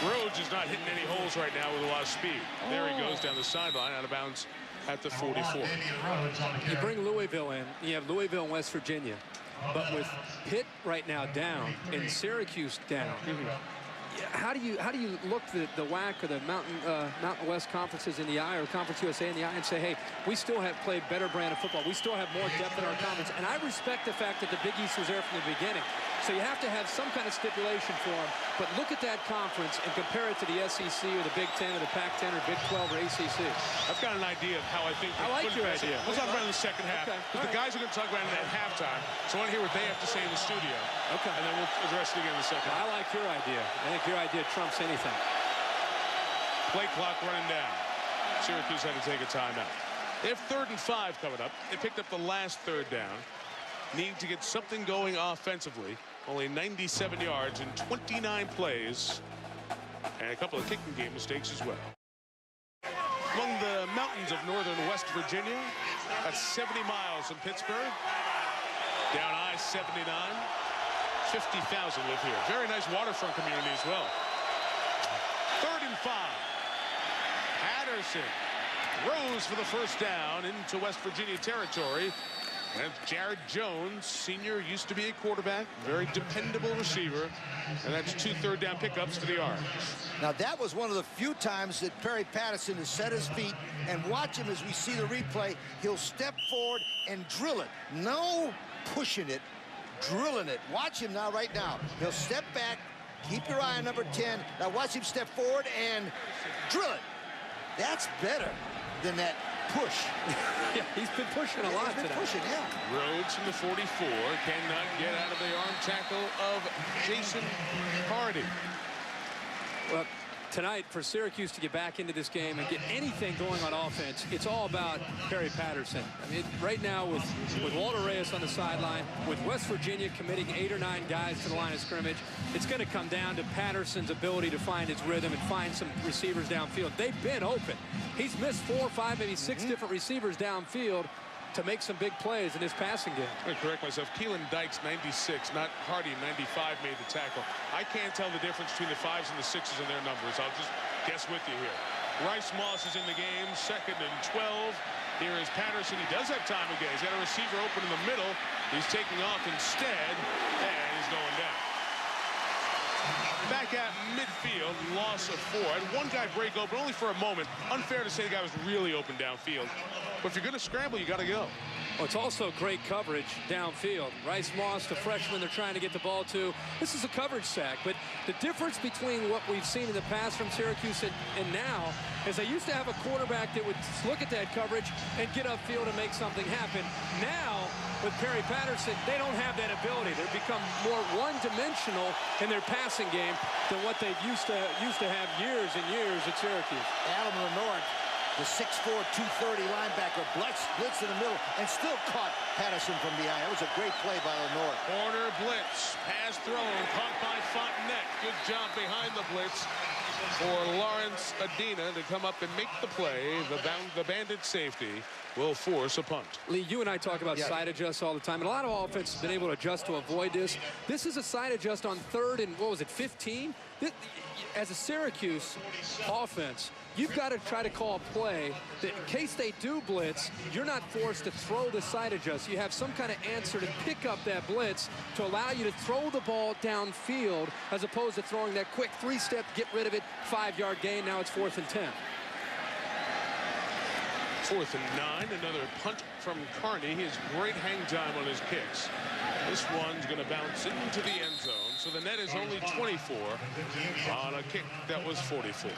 Rhodes is not hitting any holes right now with a lot of speed. There he goes down the sideline, out of bounds at the 44. You bring Louisville in. You have Louisville and West Virginia. But with Pitt right now down and Syracuse down, how do you look the WAC or the Mountain West conferences in the eye, or Conference USA in the eye, and say, hey, we still have played better brand of football. We still have more depth in our conference. And I respect the fact that the Big East was there from the beginning. So you have to have some kind of stipulation for them. But look at that conference and compare it to the SEC or the Big Ten or the Pac-10 or Big 12 or ACC. I've got an idea of how I think. I like your idea. We'll talk about it in the second half. Okay. Because the guys are going to talk about it at halftime. So I want to hear what they have to say in the studio. Okay. And then we'll address it again in the second half. I like your idea. I think your idea trumps anything. Play clock running down. Syracuse had to take a timeout. They have 3rd and 5 coming up. They picked up the last 3rd down. Need to get something going offensively. Only 97 yards in 29 plays. And a couple of kicking game mistakes as well. Among the mountains of northern West Virginia, that's 70 miles from Pittsburgh. Down I-79. 50,000 live here. Very nice waterfront community as well. 3rd and 5. Patterson rose for the first down into West Virginia territory. And Jared Jones, senior, used to be a quarterback, very dependable receiver. And that's 2 3rd down pickups for the Orange. Now, that was one of the few times that Perry Patterson has set his feet, and watch him as we see the replay. He'll step forward and drill it. No pushing it, drilling it. Watch him now, right now. He'll step back. Keep your eye on number 10. Now watch him step forward and drill it. That's better than that push. Yeah, he's been pushing a lot today. Pushing, yeah. Rhodes from the 44 cannot get out of the arm tackle of Jason Hardy. Well, tonight, for Syracuse to get back into this game and get anything going on offense, it's all about Perry Patterson. I mean, right now with Walter Reyes on the sideline, with West Virginia committing 8 or 9 guys to the line of scrimmage, it's going to come down to Patterson's ability to find his rhythm and find some receivers downfield. They've been open. He's missed 4, 5, maybe 6 different receivers downfield to make some big plays in his passing game. Let me correct myself. Keelan Dykes, 96, not Hardy, 95, made the tackle. I can't tell the difference between the 5s and the 6s in their numbers. I'll just guess with you here. Rice Moss is in the game, 2nd and 12. Here is Patterson. He does have time again. He's got a receiver open in the middle. He's taking off instead, and he's going down. Back at midfield, loss of 4. Had one guy break open only for a moment. Unfair to say the guy was really open downfield. But if you're going to scramble, you got to go. Well, it's also great coverage downfield. Rice Moss, the freshman they're trying to get the ball to. This is a coverage sack. But the difference between what we've seen in the past from Syracuse and now is they used to have a quarterback that would look at that coverage and get upfield and make something happen. Now, with Perry Patterson, they don't have that ability. They've become more one-dimensional in their passing game than what they've used to have years and years at Syracuse. Adam Lenore, the 6'4", 230 linebacker, blitz in the middle and still caught Patterson from behind. That was a great play by Lenore. Corner blitz, pass thrown, caught by Fontenette. Good job behind the blitz for Lawrence Adina to come up and make the play. The bandit safety will force a punt. Lee, you and I talk about side adjusts all the time, and a lot of offenses have been able to adjust to avoid this. This is a side adjust on 3rd and, what was it, 15? As a Syracuse offense, you've got to try to call a play that in case they do blitz, you're not forced to throw the side adjust. You have some kind of answer to pick up that blitz to allow you to throw the ball downfield as opposed to throwing that quick 3-step, get rid of it, 5-yard gain. Now it's 4th and 10. 4th and 9, another punt from Carney. He has great hang time on his kicks. This one's going to bounce into the end zone. So the net is only 24 on a kick that was 44.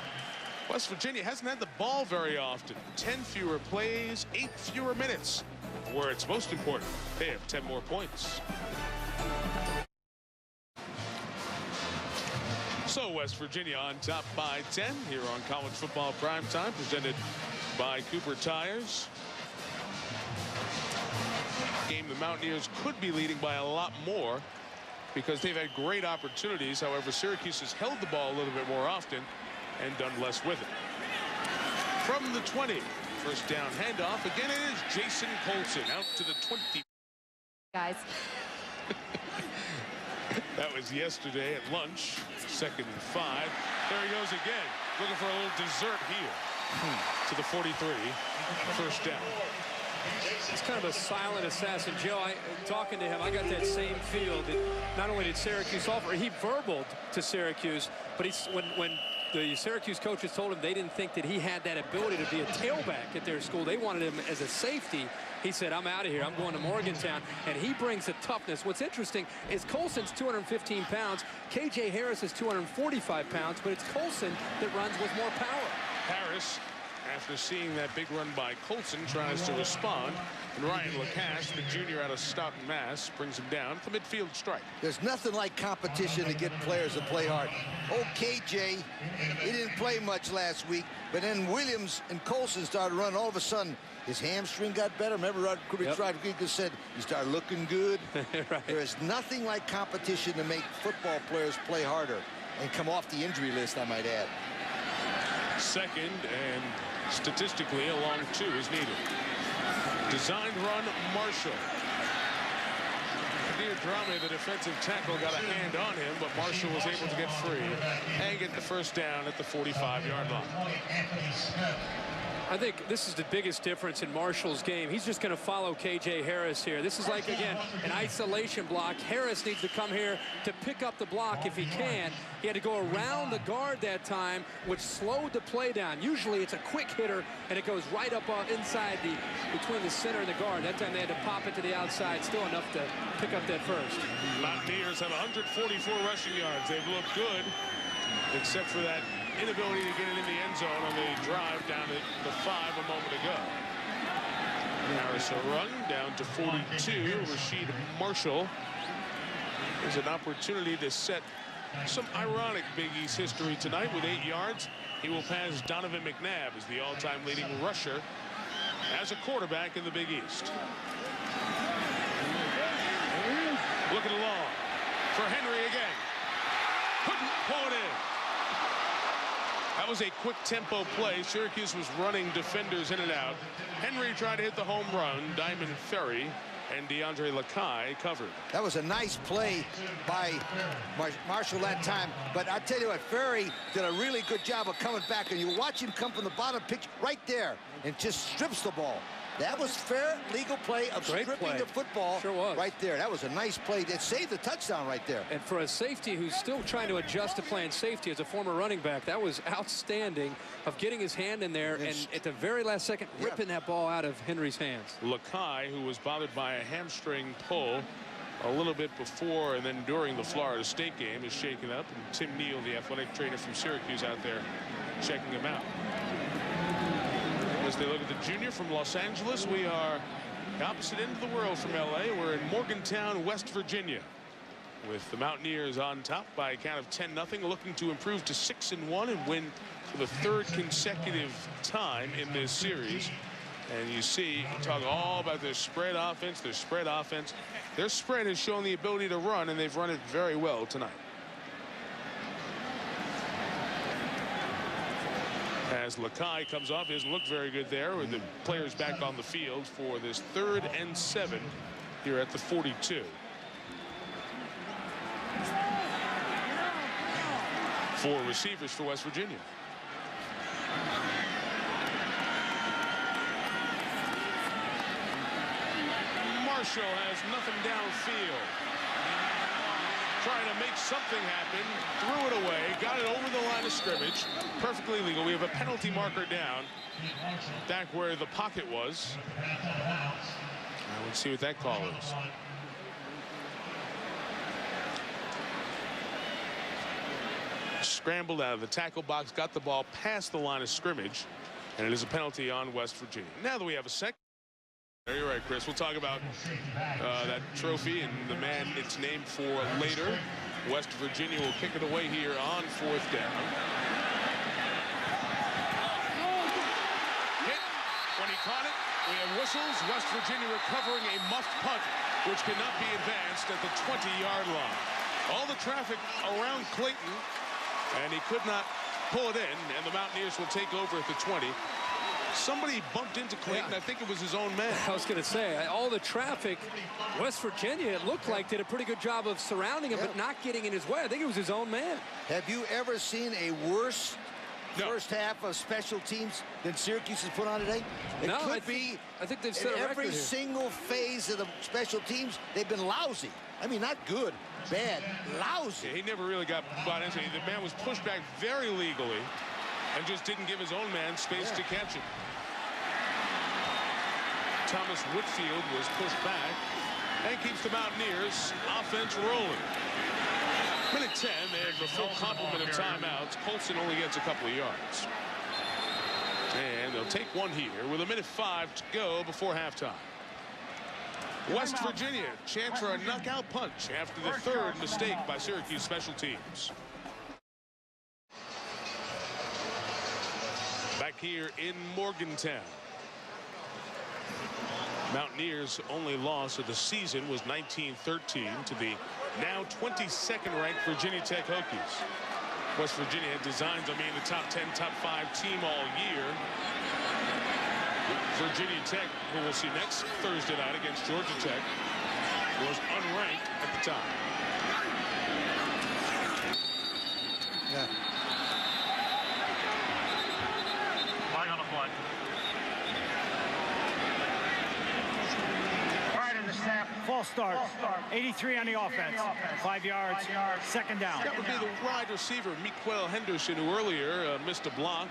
West Virginia hasn't had the ball very often. 10 fewer plays, 8 fewer minutes. Where it's most important, they have 10 more points. So West Virginia on top by 10 here on College Football Primetime, presented by Cooper Tires. Game the Mountaineers could be leading by a lot more because they've had great opportunities. However, Syracuse has held the ball a little bit more often and done less with it. From the 20, first down handoff. Again, it is Jason Colson out to the 20. Guys. That was yesterday at lunch. 2nd and 5. There he goes again. Looking for a little dessert here. To the 43. First down. It's kind of a silent assassin. Joe, talking to him, I got that same feel that not only did Syracuse offer, he verbaled to Syracuse, but when the Syracuse coaches told him they didn't think that he had that ability to be a tailback at their school, they wanted him as a safety. He said, I'm out of here. I'm going to Morgantown. And he brings a toughness. What's interesting is Colson's 215 pounds. K.J. Harris is 245 pounds, but it's Colson that runs with more power. Harris, after seeing that big run by Colson, tries to respond. And Ryan Lacasse, the junior out of Stoughton, Mass, brings him down to midfield strike. There's nothing like competition to get players to play hard. Oh, KJ, he didn't play much last week, but then Williams and Colson started running. All of a sudden, his hamstring got better. Remember, Rodriguez said he started looking good. Right. There is nothing like competition to make football players play harder and come off the injury list, I might add. 2nd and statistically a long 2 is needed. Designed run, Marshall. Kadir Drame, the defensive tackle, got a hand on him, but Marshall was able to get free and get the first down at the 45-yard line. I think this is the biggest difference in Marshall's game. He's just going to follow K.J. Harris here. This is like, again, an isolation block. Harris needs to come here to pick up the block if he can. He had to go around the guard that time, which slowed the play down. Usually it's a quick hitter, and it goes right up inside between the center and the guard. That time they had to pop it to the outside. Still enough to pick up that first. Mountaineers have 144 rushing yards. They've looked good, except for that inability to get it in the end zone on the drive down at the 5 a moment ago. Harris a run down to 42. Rasheed Marshall is an opportunity to set some ironic Big East history tonight with 8 yards. He will pass Donovan McNabb as the all-time leading rusher as a quarterback in the Big East. Looking along for Henry again. Couldn't pull it in. That was a quick tempo play. Syracuse was running defenders in and out. Henry tried to hit the home run. Diamond Ferry and DeAndre Lakai covered. That was a nice play by Marshall that time. But I tell you what, Ferry did a really good job of coming back. And you watch him come from the bottom pitch right there and just strips the ball. That was fair, legal play of stripping the football right there. That was a nice play. It saved the touchdown right there. And for a safety who's still trying to adjust to playing safety as a former running back, that was outstanding of getting his hand in there and at the very last second ripping that ball out of Henry's hands. Lakai, who was bothered by a hamstring pull a little bit before and then during the Florida State game, is shaken up. And Tim Neal, the athletic trainer from Syracuse, out there checking him out. As they look at the junior from Los Angeles, we are the opposite end of the world from LA. We're in Morgantown, West Virginia, with the Mountaineers on top by a count of 10-0, looking to improve to 6-1 and win for the 3rd consecutive time in this series. And you see, we talk all about their spread offense, their spread offense. Their spread has shown the ability to run, and they've run it very well tonight. As Lakai comes off, he doesn't look very good there with the players back on the field for this 3rd and 7 here at the 42. 4 receivers for West Virginia. Marshall has nothing downfield. Trying to make something happen, threw it away, got it over the line of scrimmage. Perfectly legal. We have a penalty marker down back where the pocket was. Let's see what that call is. Scrambled out of the tackle box, got the ball past the line of scrimmage, and it is a penalty on West Virginia. Now that we have a second. You're right, Chris. We'll talk about that trophy and the man it's named for later. West Virginia will kick it away here on 4th down. Hit when he caught it. We have whistles. West Virginia recovering a muffed punt, which cannot be advanced at the 20-yard line. All the traffic around Clayton, and he could not pull it in, and the Mountaineers will take over at the 20. Somebody bumped into Clayton. I think it was his own man. I was going to say, all the traffic, West Virginia, it looked like, did a pretty good job of surrounding him, but not getting in his way. I think it was his own man. Have you ever seen a worse first half of special teams than Syracuse has put on today? It could be. I think they've set a record every here. single phase of the special teams, they've been lousy. I mean, not good, bad, lousy. Yeah, he never really got into it. The man was pushed back very legally and just didn't give his own man space to catch it. Thomas Whitfield was pushed back and keeps the Mountaineers offense rolling. Minute 10, they have the full complement of timeouts. Colson only gets a couple of yards. And they'll take one here with 1:05 to go before halftime. West Virginia, chance for a knockout punch after the 3rd mistake by Syracuse special teams. Back here in Morgantown. Mountaineers' only loss of the season was 1913 to the now 22nd ranked Virginia Tech Hokies. West Virginia had designs on being the top 10, top 5 team all year. Virginia Tech, who we'll see next Thursday night against Georgia Tech, was unranked at the time. Flag on the play. False start. 83 on the offense. 5 yards. Second down. That would be the wide receiver, Miquel Henderson, who earlier missed a block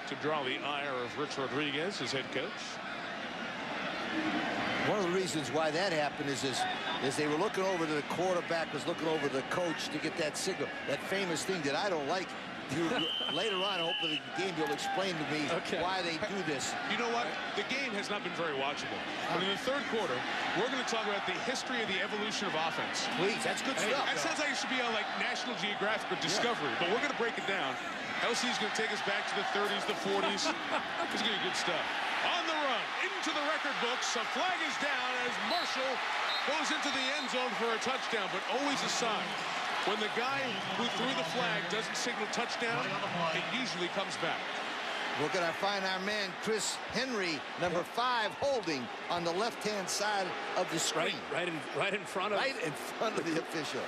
to draw the ire of Rich Rodriguez, his head coach. One of the reasons why that happened is they were looking over to the quarterback, was looking over the coach to get that signal, that famous thing that I don't like. Later on, hopefully the game you'll explain to me why they do this. You know what? The game has not been very watchable. But in the third quarter, we're going to talk about the history of the evolution of offense. Please, that's good stuff. That sounds like it should be on like National Geographic or Discovery, but we're going to break it down. LC's going to take us back to the 30s, the 40s. It's going to be good stuff. On the run, into the record books. A flag is down as Marshall goes into the end zone for a touchdown, but always a sign. When the guy who threw the flag doesn't signal touchdown, it usually comes back. We're going to find our man, Chris Henry, number 5, holding on the left-hand side of the screen. Right in front of the official.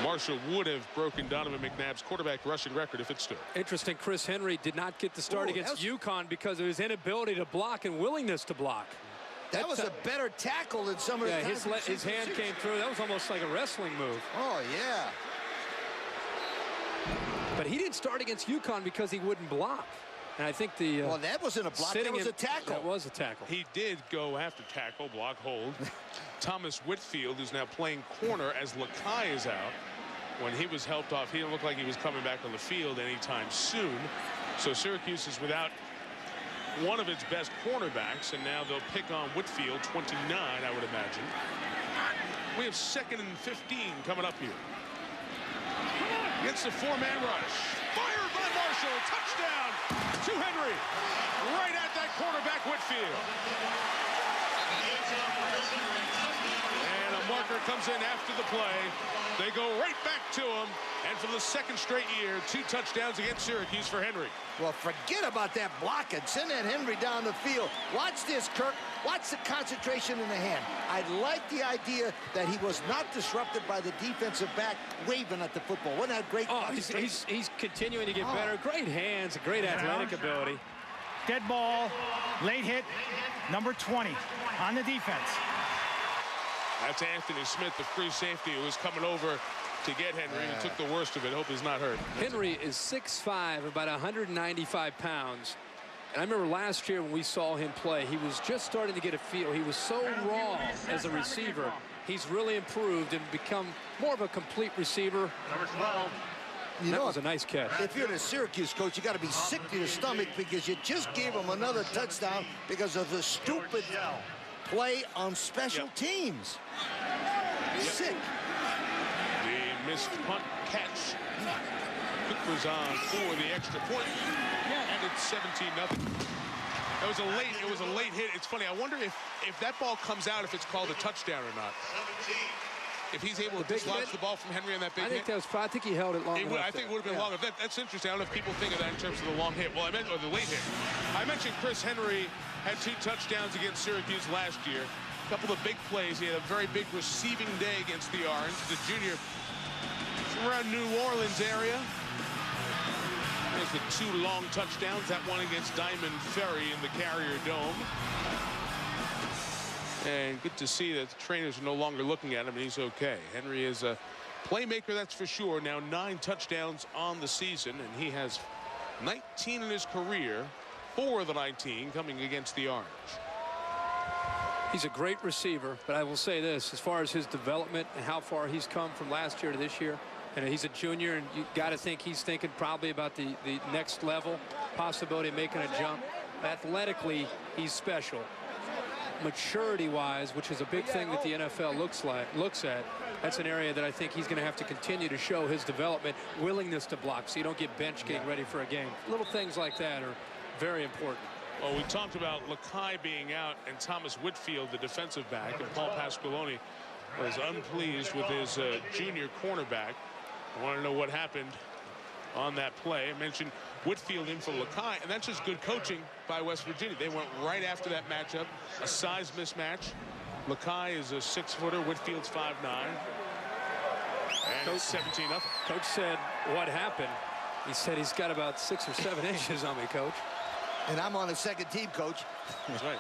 Marshall would have broken Donovan McNabb's quarterback rushing record if it stood. Interesting, Chris Henry did not get the start against UConn because of his inability to block and willingness to block. That was a better tackle than some of the his hand came through. That was almost like a wrestling move. Oh, yeah. But he didn't start against UConn because he wouldn't block. And I think the... well, that wasn't a block. That was a tackle. That was a tackle. He did go after tackle, block, hold. Thomas Whitfield is now playing corner as Lakai is out. When he was helped off, he didn't look like he was coming back on the field anytime soon. So Syracuse is without one of its best cornerbacks, and now they'll pick on Whitfield, 29, I would imagine. We have 2nd and 15 coming up here. Against the 4-man rush. Fired by Marshall. Touchdown to Henry. Right at that quarterback, Whitfield. And a marker comes in after the play. They go right back to him. And for the 2nd straight year, 2 touchdowns against Syracuse for Henry. Well, forget about that blocking. Send that Henry down the field. Watch this, Kirk. Watch the concentration in the hand. I like the idea that he was not disrupted by the defensive back waving at the football. Wasn't that great? Oh, he's continuing to get better. Great hands, great athletic ability. Dead ball, late hit, number 20 on the defense. That's Anthony Smith, the free safety, who was coming over to get Henry and took the worst of it. Hope he's not hurt. Henry is 6'5", about 195 pounds. And I remember last year when we saw him play, he was just starting to get a feel. He was so raw as a receiver. He's really improved and become more of a complete receiver. Number 12. That was a nice catch. If you're the Syracuse coach, you got to be sick to your stomach because you just gave him another touchdown because of the stupid play on special teams. Sick. The missed punt catch. Cook was on for the extra point. And it's 17-0. It was a late hit. It's funny. I wonder if that ball comes out, if it's called a touchdown or not. If he's able to dislodge the ball from Henry on that big hit. I think he held it long enough. I think it would have been long enough. That's interesting. I don't know if people think of that in terms of the long hit. Well, or the late hit. I mentioned Chris Henry had 2 touchdowns against Syracuse last year. A couple of big plays. He had a very big receiving day against the Orange. The junior from around New Orleans area. There's the 2 long touchdowns. That one against Diamond Ferry in the Carrier Dome. And good to see that the trainers are no longer looking at him and he's okay. Henry is a playmaker, that's for sure. Now 9 touchdowns on the season, and he has 19 in his career. 4 of the 19 coming against the Orange. He's a great receiver, but I will say this, as far as his development and how far he's come from last year to this year, and he's a junior, and you got to think he's thinking probably about the next level, possibility of making a jump. Athletically, he's special. Maturity-wise, which is a big thing that the NFL looks at, that's an area that I think he's going to have to continue to show his development, willingness to block, so you don't get benched getting ready for a game. Little things like that are very important. Well, we talked about Lakai being out and Thomas Whitfield, the defensive back, and Paul Pasqualoni was unpleased with his junior cornerback. I want to know what happened on that play. I mentioned Whitfield in for Lakai, and that's just good coaching by West Virginia. They went right after that matchup, a size mismatch. Lakai is a 6-footer, Whitfield's 5'9". And it's 17-0. Coach said, what happened? He said he's got about 6 or 7 inches on me, Coach. And I'm on the second team, Coach. That's right.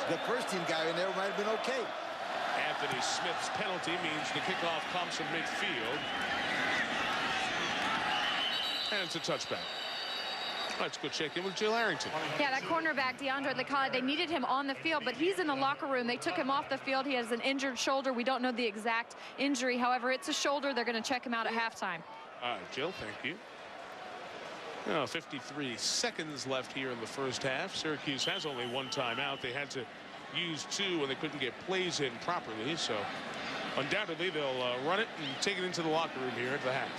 The first team guy in there might have been okay. Anthony Smith's penalty means the kickoff comes from midfield. And it's a touchback. Let's go check in with Jill Harrington. Yeah, that cornerback, DeAndre Lecale, they needed him on the field, but he's in the locker room. They took him off the field. He has an injured shoulder. We don't know the exact injury. However, it's a shoulder. They're going to check him out at halftime. All right, Jill, thank you. 53 seconds left here in the first half. Syracuse has only one timeout. They had to use two when they couldn't get plays in properly. So undoubtedly they'll run it and take it into the locker room here at the half.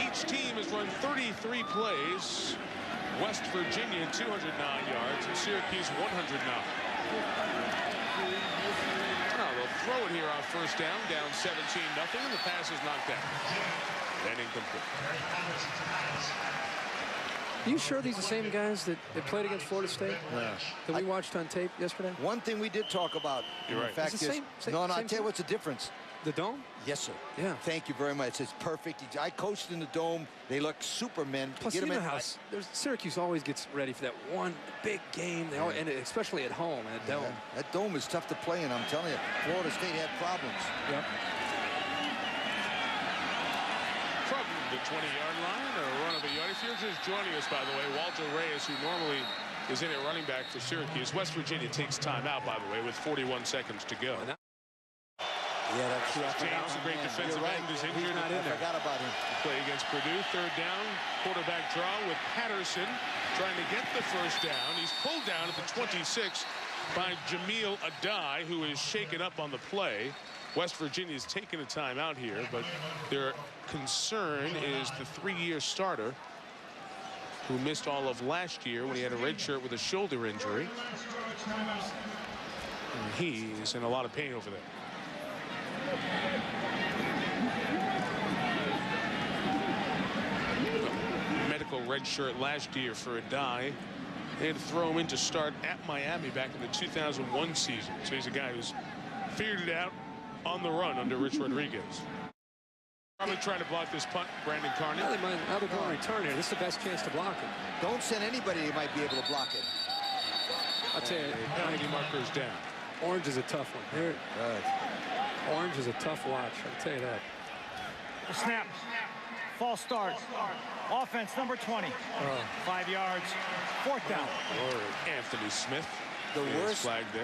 Each team has run 33 plays. West Virginia 209 yards and Syracuse 109. They'll throw it here on first down 17-0, and the pass is knocked down and incomplete. Are you sure these are the same guys that played against Florida State? Yeah. That we watched on tape yesterday? One thing we did talk about. You're right. In fact, I tell you what's the difference. The dome? Yes, sir. Yeah. Thank you very much. It's perfect. I coached in the dome. They look supermen. Plus, you know how Syracuse always gets ready for that one big game, and especially at home in a dome. Yeah. That dome is tough to play in, I'm telling you. Florida State had problems. Yep. From the 20-yard line, a run of a yard. If you're just joining us, by the way, Walter Reyes, who normally is in at running back for Syracuse. West Virginia takes time out, by the way, with 41 seconds to go. Yeah, that's true. James, a great defensive end, is injured. I forgot about him. Play against Purdue. Third down, quarterback draw with Patterson trying to get the first down. He's pulled down at the 26 by Jamil Adai, who is shaken up on the play. West Virginia's taking a timeout here, but their concern is the 3-year starter who missed all of last year when he had a red shirt with a shoulder injury. And he's in a lot of pain over there. Medical red shirt last year for Adai. They had to throw him in to start at Miami back in the 2001 season. So he's a guy who's figured it out on the run under Rich Rodriguez. Probably trying to block this punt, Brandon Carney. Now they're going to return here. This is the best chance to block it. Don't send anybody who might be able to block it. I'll tell you, penalty marker's down. Orange is a tough one. Here, Orange is a tough watch. I'll tell you that. The snap. False start. Offense number 20. 5 yards. Fourth down. Anthony Smith. The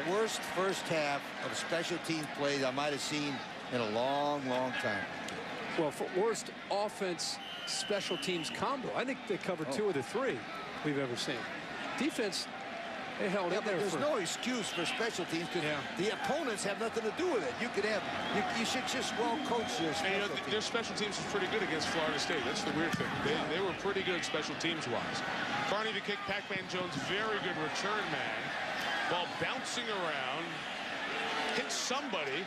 worst first half of special team plays I might have seen in a long, long time. Well, for worst offense special teams combo, I think they covered 2 of the 3 we've ever seen. Defense, they held in there. There's no excuse for special teams because the opponents have nothing to do with it. You should just well coach your special teams. Their special teams was pretty good against Florida State. That's the weird thing. They were pretty good special teams wise. Carney to kick. Pac-Man Jones, very good return man. Ball bouncing around, hit somebody.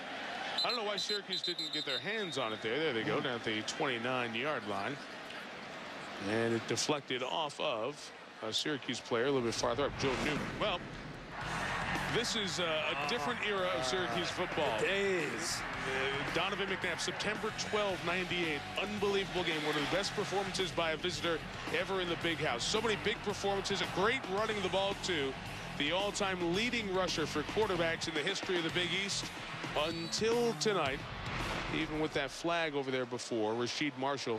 I don't know why Syracuse didn't get their hands on it there. There they go, down at the 29-yard line. And it deflected off of a Syracuse player a little bit farther up, Joe Newman. Well, this is a different era of Syracuse football. Days. Donovan McNabb, September 12, '98. Unbelievable game. One of the best performances by a visitor ever in the Big House. So many big performances. A great running the ball, too. The all-time leading rusher for quarterbacks in the history of the Big East until tonight. Even with that flag over there before, Rasheed Marshall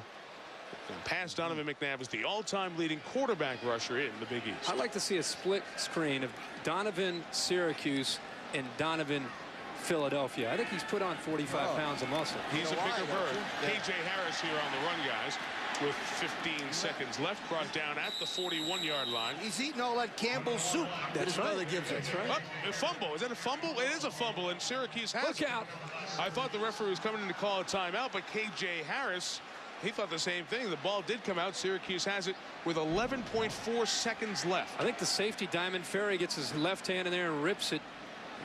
passed Donovan McNabb as the all-time leading quarterback rusher in the Big East. I'd like to see a split screen of Donovan Syracuse and Donovan Philadelphia. I think he's put on 45 pounds of muscle. He's a bigger bird. KJ Harris here on the run, guys. With 15 seconds left, brought down at the 41-yard line. He's eating all that Campbell's soup that his brother gives him. That's right. A fumble. Is that a fumble? It is a fumble, and Syracuse has Look out. I thought the referee was coming in to call a timeout, but KJ Harris, he thought the same thing. The ball did come out. Syracuse has it with 11.4 seconds left. I think the safety, Diamond Ferry, gets his left hand in there and rips it.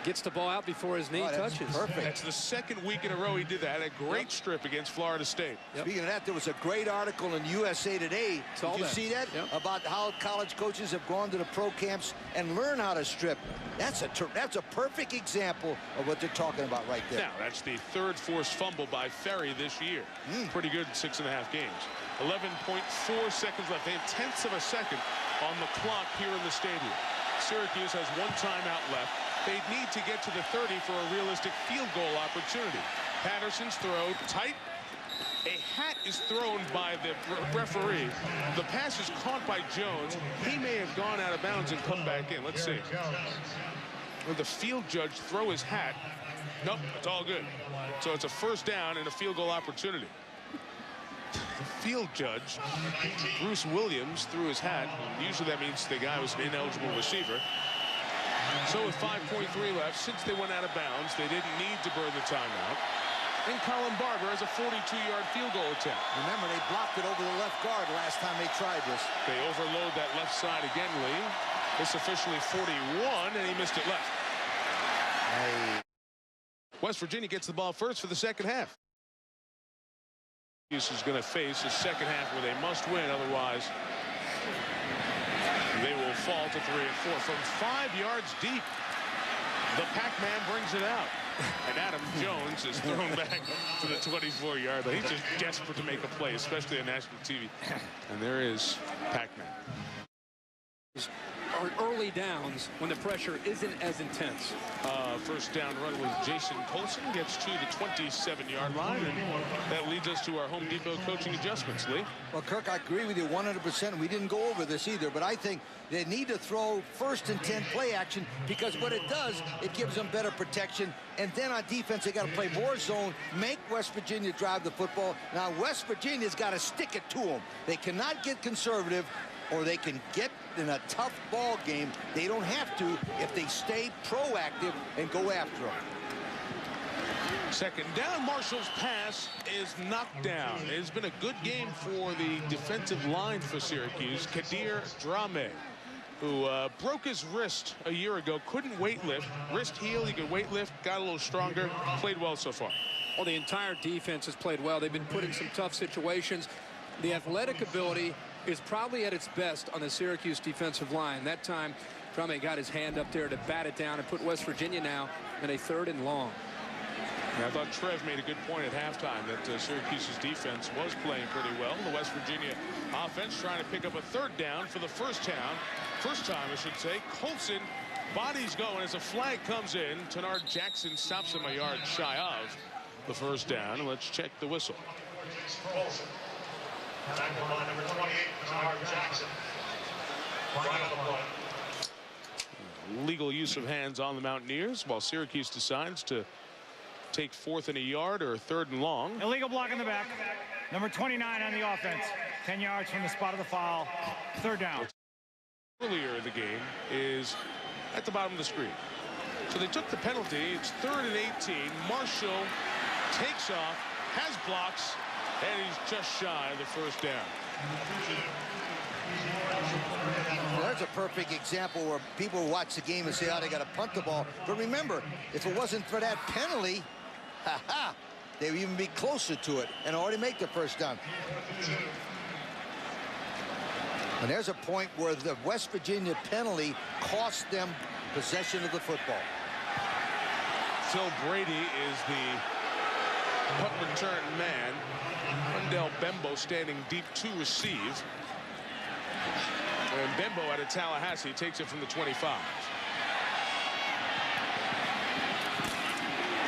Gets the ball out before his knee touches. Perfect. That's the second week in a row he did that. A great strip against Florida State. Speaking of that, there was a great article in USA Today. Did you see that? About how college coaches have gone to the pro camps and learn how to strip. That's a perfect example of what they're talking about right there. Now, that's the third forced fumble by Ferry this year. Pretty good in 6.5 games. 11.4 seconds left. They have tenths of a second on the clock here in the stadium. Syracuse has 1 timeout left. They need to get to the 30 for a realistic field goal opportunity. Patterson's throw tight. A hat is thrown by the referee. The pass is caught by Jones. He may have gone out of bounds and come back in. Let's see. Will the field judge throw his hat? Nope, it's all good. So it's a first down and a field goal opportunity. The field judge, Bruce Williams, threw his hat. Usually that means the guy was an ineligible receiver. So with 5.3 left, since they went out of bounds, they didn't need to burn the timeout. And Colin Barber has a 42-yard field goal attempt. Remember, they blocked it over the left guard last time they tried this. They overload that left side again, Lee. It's officially 41, and he missed it left. West Virginia gets the ball first for the second half. Syracuse is going to face a second half where they must win, otherwise they will fall to 3 and 4 from 5 yards deep. The Pac-Man brings it out, and Adam Jones is thrown back to the 24-yard line. He's just desperate to make a play, especially on national TV. And there is Pac-Man. On early downs when the pressure isn't as intense. First down run with Jason Colson gets to the 27-yard line, and that leads us to our Home Depot coaching adjustments. Lee? Well, Kirk, I agree with you 100%. We didn't go over this either, but I think they need to throw 1st and 10 play action, because what it does, it gives them better protection. And then on defense, they got to play more zone, make West Virginia drive the football. Now, West Virginia's got to stick it to them. They cannot get conservative, or they can get in a tough ball game. They don't have to if they stay proactive and go after them. Second down, Marshall's pass is knocked down. It's been a good game for the defensive line for Syracuse. Kadir Drame, who broke his wrist a year ago, couldn't weightlift. Wrist heel, he could weightlift, got a little stronger, played well so far. Well, the entire defense has played well. They've been put in some tough situations. The athletic ability is probably at its best on the Syracuse defensive line. That time, Drame got his hand up there to bat it down and put West Virginia now in a 3rd and long. Yeah, I thought Trev made a good point at halftime that Syracuse's defense was playing pretty well. The West Virginia offense trying to pick up a 3rd down for the first time, I should say. Colson, bodies going as a flag comes in. Tenard Jackson stops him a yard shy of the first down. And let's check the whistle. Tackle line number 28, Tenard Jackson. Right on the play. Legal use of hands on the Mountaineers, while Syracuse decides to take 4th and a yard or 3rd and long. Illegal block in the back. Number 29 on the offense. 10 yards from the spot of the foul. 3rd down. Earlier in the game is at the bottom of the screen. So they took the penalty. It's 3rd and 18. Marshall takes off, has blocks, and he's just shy of the first down. Well, there's a perfect example where people watch the game and say, oh, they got to punt the ball. But remember, if it wasn't for that penalty, they would even be closer to it and already make the first down. And there's a point where the West Virginia penalty cost them possession of the football. Phil Brady is the punt return man. Wendell Bembo standing deep to receive. And Bembo out of Tallahassee takes it from the 25.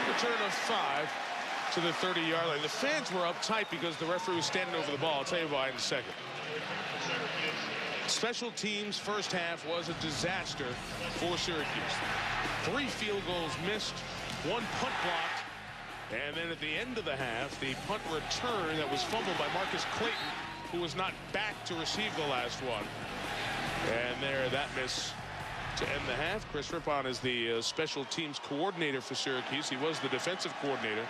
Return of 5 to the 30-yard line. The fans were uptight because the referee was standing over the ball. I'll tell you why in a second. Special teams first half was a disaster for Syracuse. 3 field goals missed, 1 punt blocked, and then at the end of the half, the punt return that was fumbled by Marcus Clayton, who was not back to receive the last one. And there, that miss to end the half. Chris Rippon is the special teams coordinator for Syracuse. He was the defensive coordinator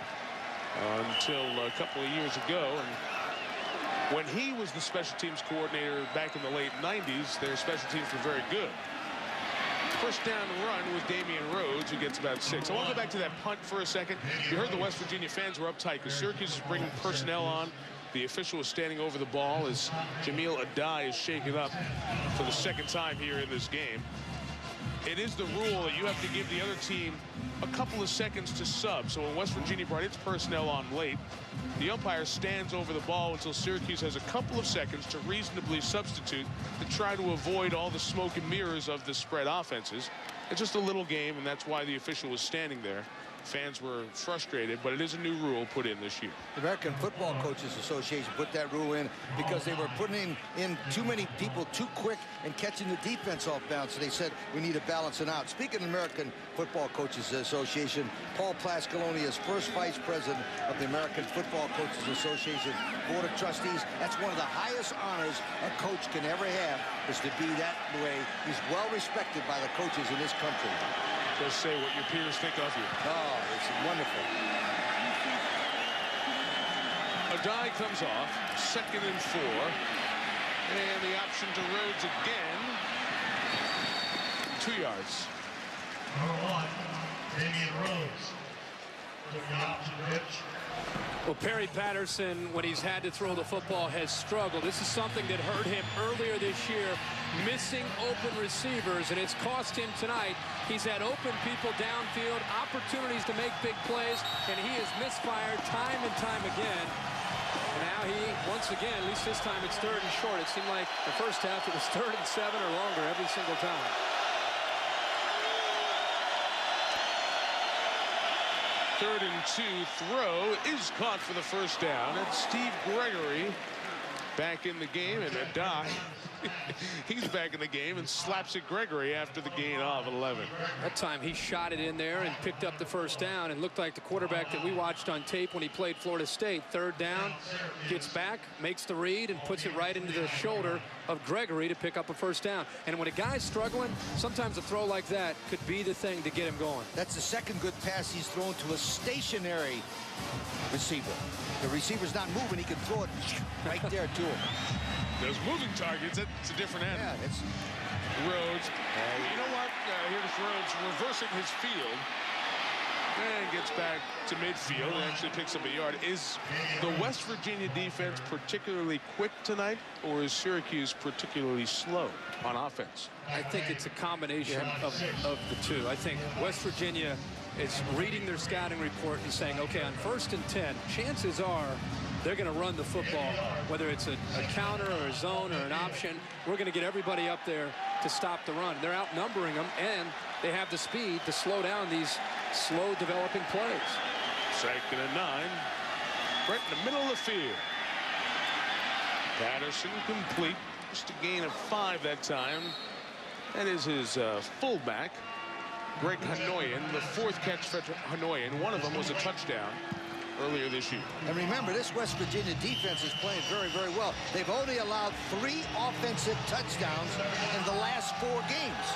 until a couple of years ago. And when he was the special teams coordinator back in the late 90s, their special teams were very good. First down run with Damian Rhodes, who gets about 6. I want to go back to that punt for a second. You heard the West Virginia fans were uptight because Syracuse is bringing personnel on. The official is standing over the ball as Jamil Adai is shaken up for the second time here in this game. It is the rule that you have to give the other team a couple of seconds to sub. So when West Virginia brought its personnel on late, the umpire stands over the ball until Syracuse has a couple of seconds to reasonably substitute to try to avoid all the smoke and mirrors of the spread offenses. It's just a little game, and that's why the official was standing there. Fans were frustrated, but it is a new rule put in this year. The American Football Coaches Association put that rule in because they were putting in too many people too quick and catching the defense off balance. So they said we need to balance it out. Speaking of the American Football Coaches Association, Paul Plascaloni is first vice president of the American Football Coaches Association Board of Trustees. That's one of the highest honors a coach can ever have, is to be that way. He's well respected by the coaches in this country. Just say what your peers think of you. Oh, it's wonderful. Adai comes off, 2nd and 4. And the option to Rhodes again. 2 yards. Number 1, Damian Rhodes. Took the option pitch. Well, Perry Patterson, when he's had to throw the football, has struggled. This is something that hurt him earlier this year, missing open receivers, and it's cost him tonight. He's had open people downfield, opportunities to make big plays, and he has misfired time and time again. And now he, once again, at least this time it's 3rd and short. It seemed like the first half it was 3rd and 7 or longer every single time. Third and 2 throw is caught for the first down. It's Steve Gregory back in the game, and Adai, he's back in the game and slaps at Gregory after the gain of 11. That time he shot it in there and picked up the first down and looked like the quarterback that we watched on tape when he played Florida State. 3rd down, gets back, makes the read, and puts it right into the shoulder of Gregory to pick up a first down. And when a guy's struggling, sometimes a throw like that could be the thing to get him going. That's the second good pass he's thrown to a stationary receiver. The receiver's not moving, he can throw it right there to him. Those moving targets, it's a different animal. Yeah, it's Rhodes. You know what? Here's Rhodes reversing his field. And gets back to midfield and actually picks up a yard. Is the West Virginia defense particularly quick tonight, or is Syracuse particularly slow on offense? I think it's a combination of the two. I think West Virginia is reading their scouting report and saying, okay, on 1st and 10, chances are they're going to run the football, whether it's a counter or a zone or an option. We're going to get everybody up there to stop the run. They're outnumbering them, and they have the speed to slow down these slow developing plays. 2nd and 9. Right in the middle of the field. Patterson complete. Just a gain of 5 that time. That is his fullback, Greg Hanoyan. The 4th catch for Hanoyan. One of them was a touchdown earlier this year. And remember, this West Virginia defense is playing very, very well. They've only allowed 3 offensive touchdowns in the last 4 games.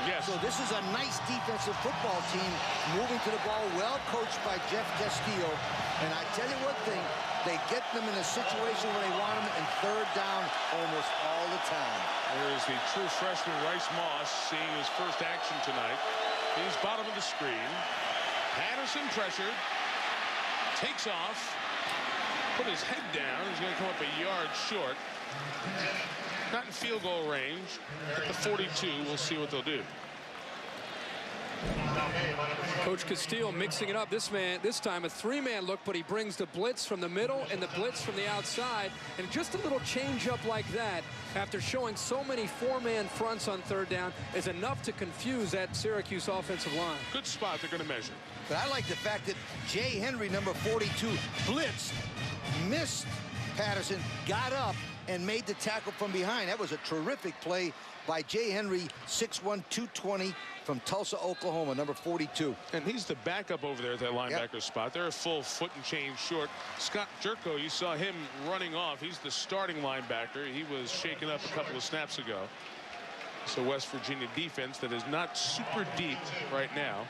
Yes. So this is a nice defensive football team moving to the ball, well coached by Jeff Castillo. And I tell you one thing, they get them in a situation where they want them in 3rd down almost all the time. There's the true freshman Rice Moss seeing his first action tonight. He's bottom of the screen. Patterson pressured. Takes off, put his head down. He's going to come up a yard short. Not in field goal range. At the 42, we'll see what they'll do. Coach Castillo mixing it up. This time a 3-man look, but he brings the blitz from the middle and the blitz from the outside. And just a little change up like that, after showing so many 4-man fronts on 3rd down, is enough to confuse that Syracuse offensive line. Good spot they're going to measure. But I like the fact that Jay Henry, number 42, blitzed, missed Patterson, got up, and made the tackle from behind. That was a terrific play by Jay Henry, 6'1", 220, from Tulsa, Oklahoma, number 42. And he's the backup over there at that linebacker spot. They're a full foot and change short. Scott Jerko, you saw him running off. He's the starting linebacker. He was shaken up a couple of snaps ago. So West Virginia defense that is not super deep right now.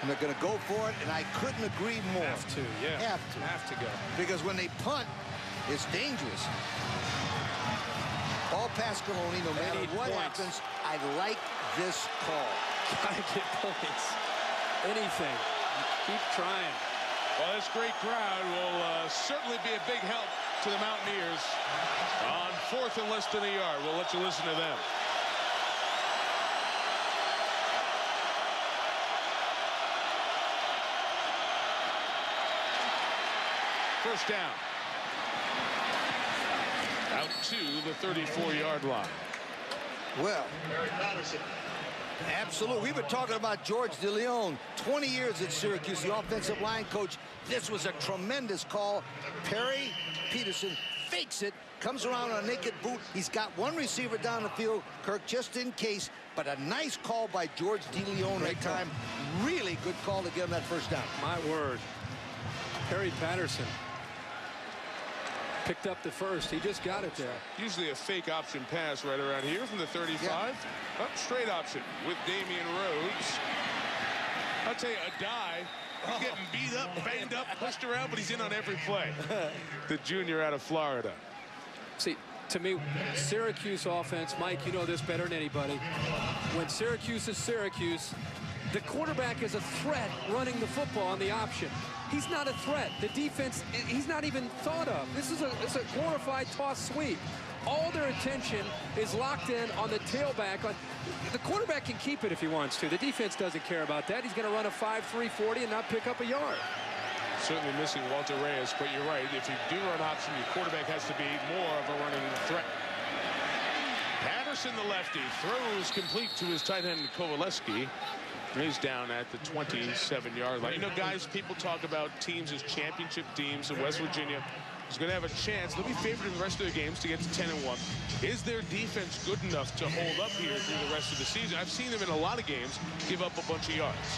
And they're going to go for it, and I couldn't agree more. Have to, yeah. Have to go. Because when they punt, it's dangerous. Paul Pasqualoni, no matter what happens, I like this call. Gotta get points. Anything. Keep trying. Well, this great crowd will certainly be a big help to the Mountaineers on 4th and less than a yard. We'll let you listen to them. First down. Out to the 34-yard line. Well, absolutely. We've been talking about George DeLeon, 20 years at Syracuse, the offensive line coach. This was a tremendous call. Perry Peterson fakes it, comes around on a naked boot. He's got one receiver down the field, Kirk, just in case. But a nice call by George DeLeon that time. Really good call to get him that first down. My word. Perry Patterson picked up the first. He just got it there. Usually a fake option pass right around here from the 35. Yeah. Up straight option with Damian Rhodes. I'll tell you, a die. He's getting beat up, banged up, pushed around, but he's in on every play. The junior out of Florida. See, to me, Syracuse offense, Mike, you know this better than anybody. When Syracuse is Syracuse, the quarterback is a threat running the football on the option. He's not a threat. The defense, he's not even thought of. This is it's a glorified toss sweep. All their attention is locked in on the tailback. The quarterback can keep it if he wants to. The defense doesn't care about that. He's going to run a 5.3 40 and not pick up a yard. Certainly missing Walter Reyes, but you're right. If you do run option, your quarterback has to be more of a running threat. Patterson, the lefty, throws complete to his tight end, Kowaleski. He's down at the 27-yard line. You know, guys, people talk about teams as championship teams in West Virginia. He's going to have a chance. They'll be favored in the rest of their games to get to 10-1. Is their defense good enough to hold up here through the rest of the season? I've seen them in a lot of games give up a bunch of yards.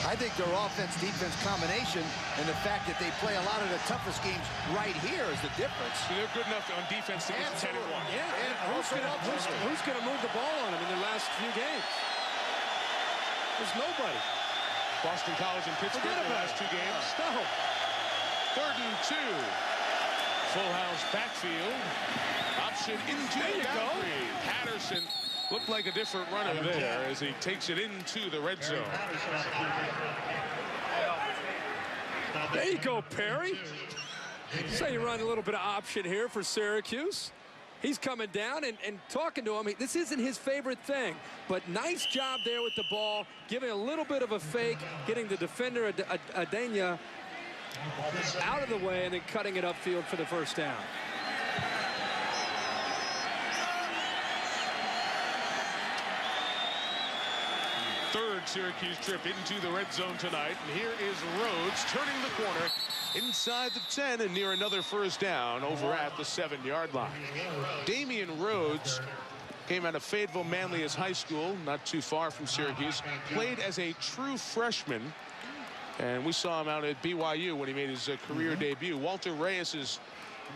I think their offense-defense combination and the fact that they play a lot of the toughest games right here is the difference. So they're good enough on defense to get to 10-1. Yeah, and who's going to move the ball on them in their last few games? There's nobody. Boston College and Pittsburgh in the last two games. No. 3rd and 2. Full house backfield. Option into the boundary. Patterson looked like a different runner there as he takes it into the red zone. There you go, Perry. So you run a little bit of option here for Syracuse. He's coming down and talking to him. This isn't his favorite thing, but nice job there with the ball, giving a little bit of a fake, getting the defender, Adenia, out of the way, and then cutting it upfield for the first down. Third Syracuse trip into the red zone tonight. And here is Rhodes turning the corner inside the 10 and near another first down over at the 7-yard line. Damian Rhodes came out of Fayetteville Manlius High School, not too far from Syracuse. Played as a true freshman. And we saw him out at BYU when he made his career debut. Walter Reyes'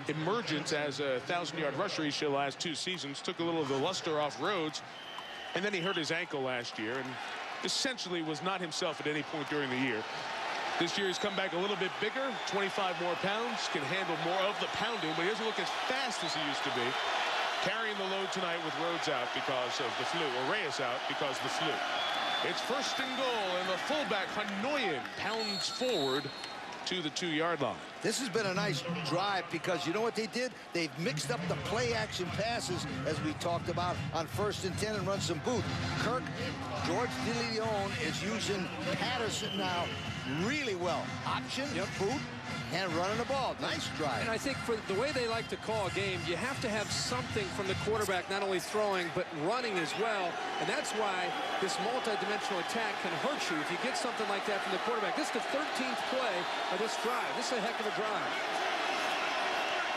emergence as a 1,000-yard rusher each of the last 2 seasons took a little of the luster off Rhodes. And then he hurt his ankle last year and essentially was not himself at any point during the year. This year he's come back a little bit bigger, 25 more pounds, can handle more of the pounding, but he doesn't look as fast as he used to be. Carrying the load tonight with Rhodes out because of the flu, or Reyes out because of the flu. It's 1st and goal, and the fullback, Hanoyan, pounds forward to the 2-yard line. This has been a nice drive because you know what they did? They've mixed up the play-action passes, as we talked about, on 1st and 10 and run some boot. Kirk, George DeLeon is using Patterson now really well. Option, boot, and running the ball. Nice drive. And I think for the way they like to call a game, you have to have something from the quarterback, not only throwing, but running as well. And that's why this multi-dimensional attack can hurt you if you get something like that from the quarterback. This is the 13th play of this drive. This is a heck of a drive.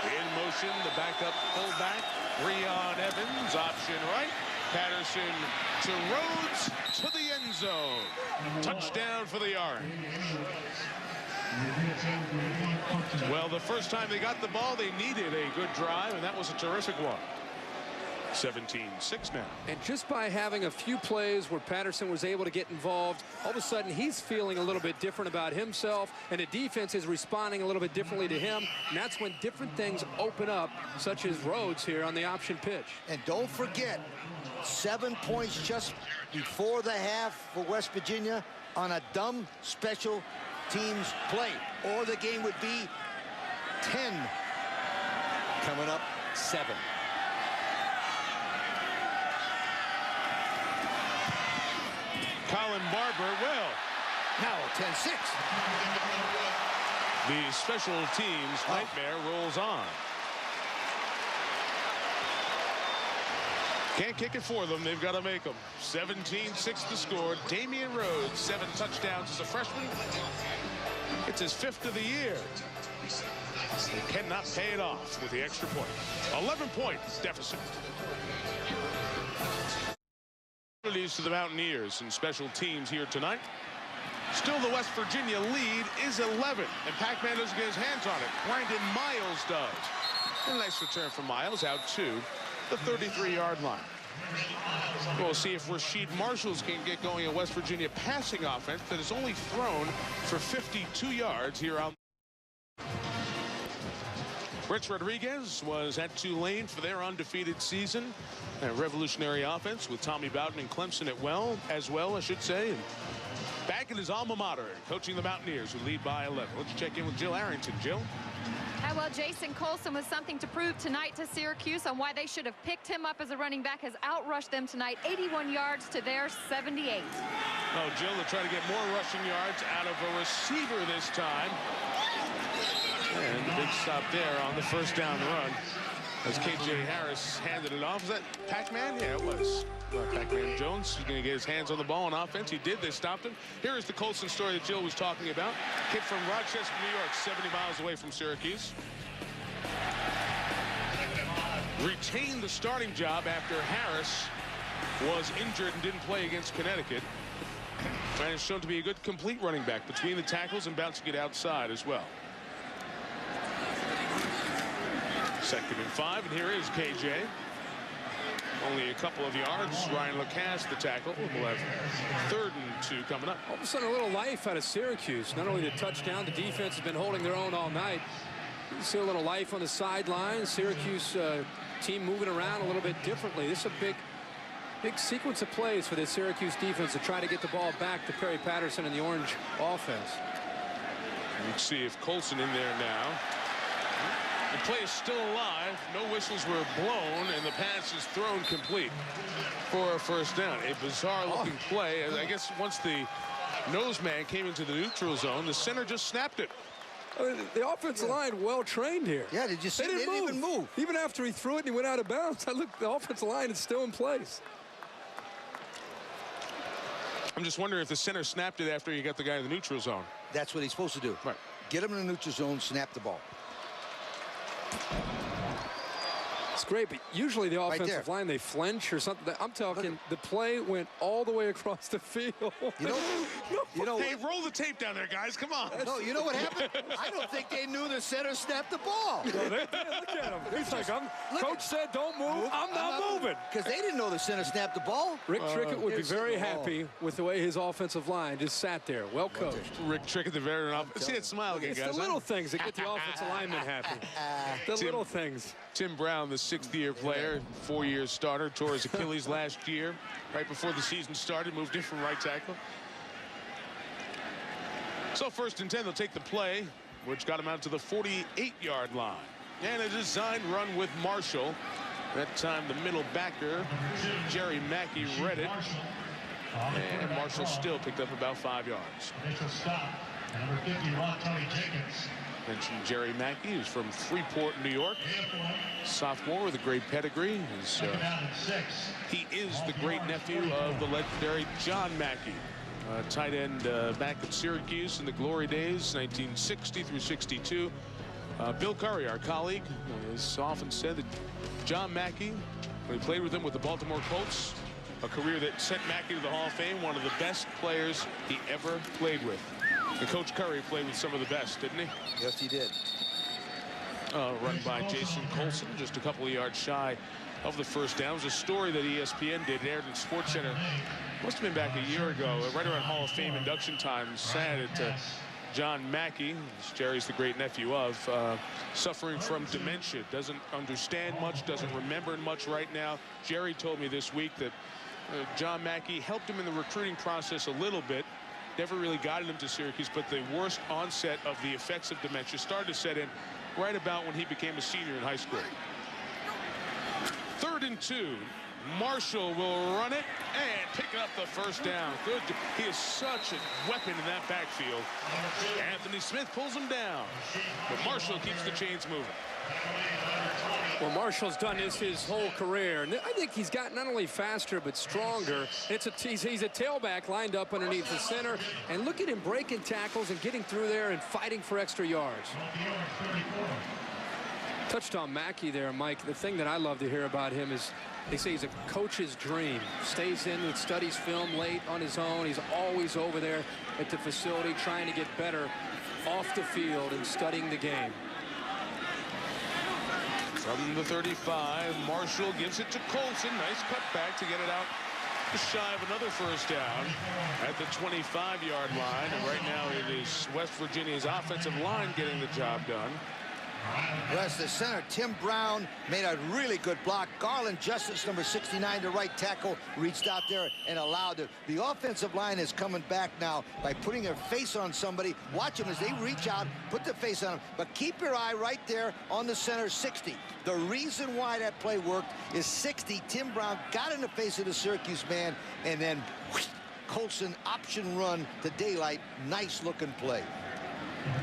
In motion, the backup fullback, Breon Evans, option right. Patterson to Rhodes, to the end zone. Touchdown for the Orange. Well, the first time they got the ball, they needed a good drive, and that was a terrific one. 17-6 now. And just by having a few plays where Patterson was able to get involved, all of a sudden he's feeling a little bit different about himself, and the defense is responding a little bit differently to him. And that's when different things open up, such as Rhodes here on the option pitch. And don't forget, 7 points just before the half for West Virginia on a dumb special teams play, or the game would be 10. Coming up 7. Colin Barber, well, now 10-6. The special teams nightmare rolls on. Can't kick it for them. They've got to make them. 17-6 to score. Damian Rhodes, 7 touchdowns as a freshman. It's his 5th of the year. They cannot pay it off with the extra point. 11-point deficit. To the Mountaineers and special teams here tonight. Still the West Virginia lead is 11, and Pac-Man doesn't get his hands on it. Brandon Miles does. A nice return from Miles out to the 33-yard line. We'll see if Rasheed Marshalls can get going a West Virginia passing offense that has only thrown for 52 yards here on. Rich Rodriguez was at Tulane for their undefeated season. A revolutionary offense with Tommy Bowden and Clemson as well, I should say. And back in his alma mater, coaching the Mountaineers, who lead by 11. Let's check in with Jill Arrington. Jill? Well, Jason Colson was something to prove tonight to Syracuse on why they should have picked him up as a running back. Has outrushed them tonight, 81 yards to their 78. Oh, Jill, they'll try to get more rushing yards out of a receiver this time. And the big stop there on the first down run as K.J. Harris handed it off. Was that Pac-Man? Yeah, it was. Pac-Man Jones. He's going to get his hands on the ball on offense. He did. They stopped him. Here is the Colson story that Jill was talking about. Kid from Rochester, New York, 70 miles away from Syracuse. Retained the starting job after Harris was injured and didn't play against Connecticut. And is shown to be a good complete running back between the tackles and bouncing it outside as well. 2nd and 5, and here is KJ. Only a couple of yards. Ryan Lacasse, the tackle. We'll have 3rd and 2 coming up. All of a sudden, a little life out of Syracuse. Not only the touchdown, the defense has been holding their own all night. You see a little life on the sideline. Syracuse team moving around a little bit differently. This is a big sequence of plays for the Syracuse defense to try to get the ball back to Perry Patterson and the Orange offense. Let's see if Colson in there now. The play is still alive. No whistles were blown, and the pass is thrown complete for a first down. A bizarre-looking play. I guess once the nose man came into the neutral zone, the center just snapped it. The offensive line well trained here. Yeah, did you see? They didn't even move. Even after he threw it and he went out of bounds, I looked, the offensive line is still in place. I'm just wondering if the center snapped it after he got the guy in the neutral zone. That's what he's supposed to do. Right. Get him in the neutral zone, snap the ball. It's great, but usually the offensive line, they flinch or something. I'm talking, the play went all the way across the field. You know, hey, roll the tape down there, guys. Come on. No, you know what happened? I don't think they knew the center snapped the ball. No, look at him. He's like, Coach said don't move. I'm not moving. Because they didn't know the center snapped the ball. Rick Trickett would be very happy with the way his offensive line just sat there. Well coached. Rick Trickett, the veteran offensive. See that smile again, guys. It's the little things that get the offensive lineman happy. The little things. Tim Brown, the 6th-year player, 4-year starter, tore his Achilles last year. Right before the season started, moved in from right tackle. So 1st and 10, they'll take the play, which got him out to the 48-yard line. And a design run with Marshall. That time the middle backer, Jerry Mackey, read it. And Marshall still picked up about 5 yards. Initial stop, number 51, Tony Jenkins. Mentioned Jerry Mackey, who's from Freeport, New York. Sophomore with a great pedigree. He is the great nephew of the legendary John Mackey, tight end back at Syracuse in the glory days, 1960 through 62. Bill Curry, our colleague, has often said that John Mackey, when he played with him with the Baltimore Colts, a career that sent Mackey to the Hall of Fame, one of the best players he ever played with. And Coach Curry played with some of the best, didn't he? Yes, he did. Run by Jason Colson, just a couple of yards shy of the first down. It was a story that ESPN did. It aired in SportsCenter. Must have been back a year ago, right around Hall of Fame induction time. Sad at John Mackey, Jerry's the great nephew of, suffering from dementia. Doesn't understand much, doesn't remember much right now. Jerry told me this week that John Mackey helped him in the recruiting process a little bit. Never really guided him to Syracuse, but the worst onset of the effects of dementia started to set in right about when he became a senior in high school. 3rd and 2. Marshall will run it and pick up the first down. Good. He is such a weapon in that backfield. Anthony Smith pulls him down, but Marshall keeps the chains moving. Well, Marshall's done this his whole career, and I think he's gotten not only faster but stronger. He's a tailback lined up underneath the center, and look at him breaking tackles and getting through there and fighting for extra yards. Touched on Mackey there, Mike. The thing that I love to hear about him is they say he's a coach's dream. Stays in and studies film late on his own. He's always over there at the facility trying to get better off the field and studying the game. From the 35, Marshall gives it to Colson. Nice cutback to get it out just shy of another first down at the 25-yard line. And right now it is West Virginia's offensive line getting the job done. West, the center, Tim Brown, made a really good block. Garland Justice, number 69, the right tackle, reached out there and allowed it. The offensive line is coming back now by putting their face on somebody. Watch them as they reach out, put the face on them. But keep your eye right there on the center, 60. The reason why that play worked is 60. Tim Brown got in the face of the Syracuse man, and then whoosh, Colson option run to daylight. Nice looking play.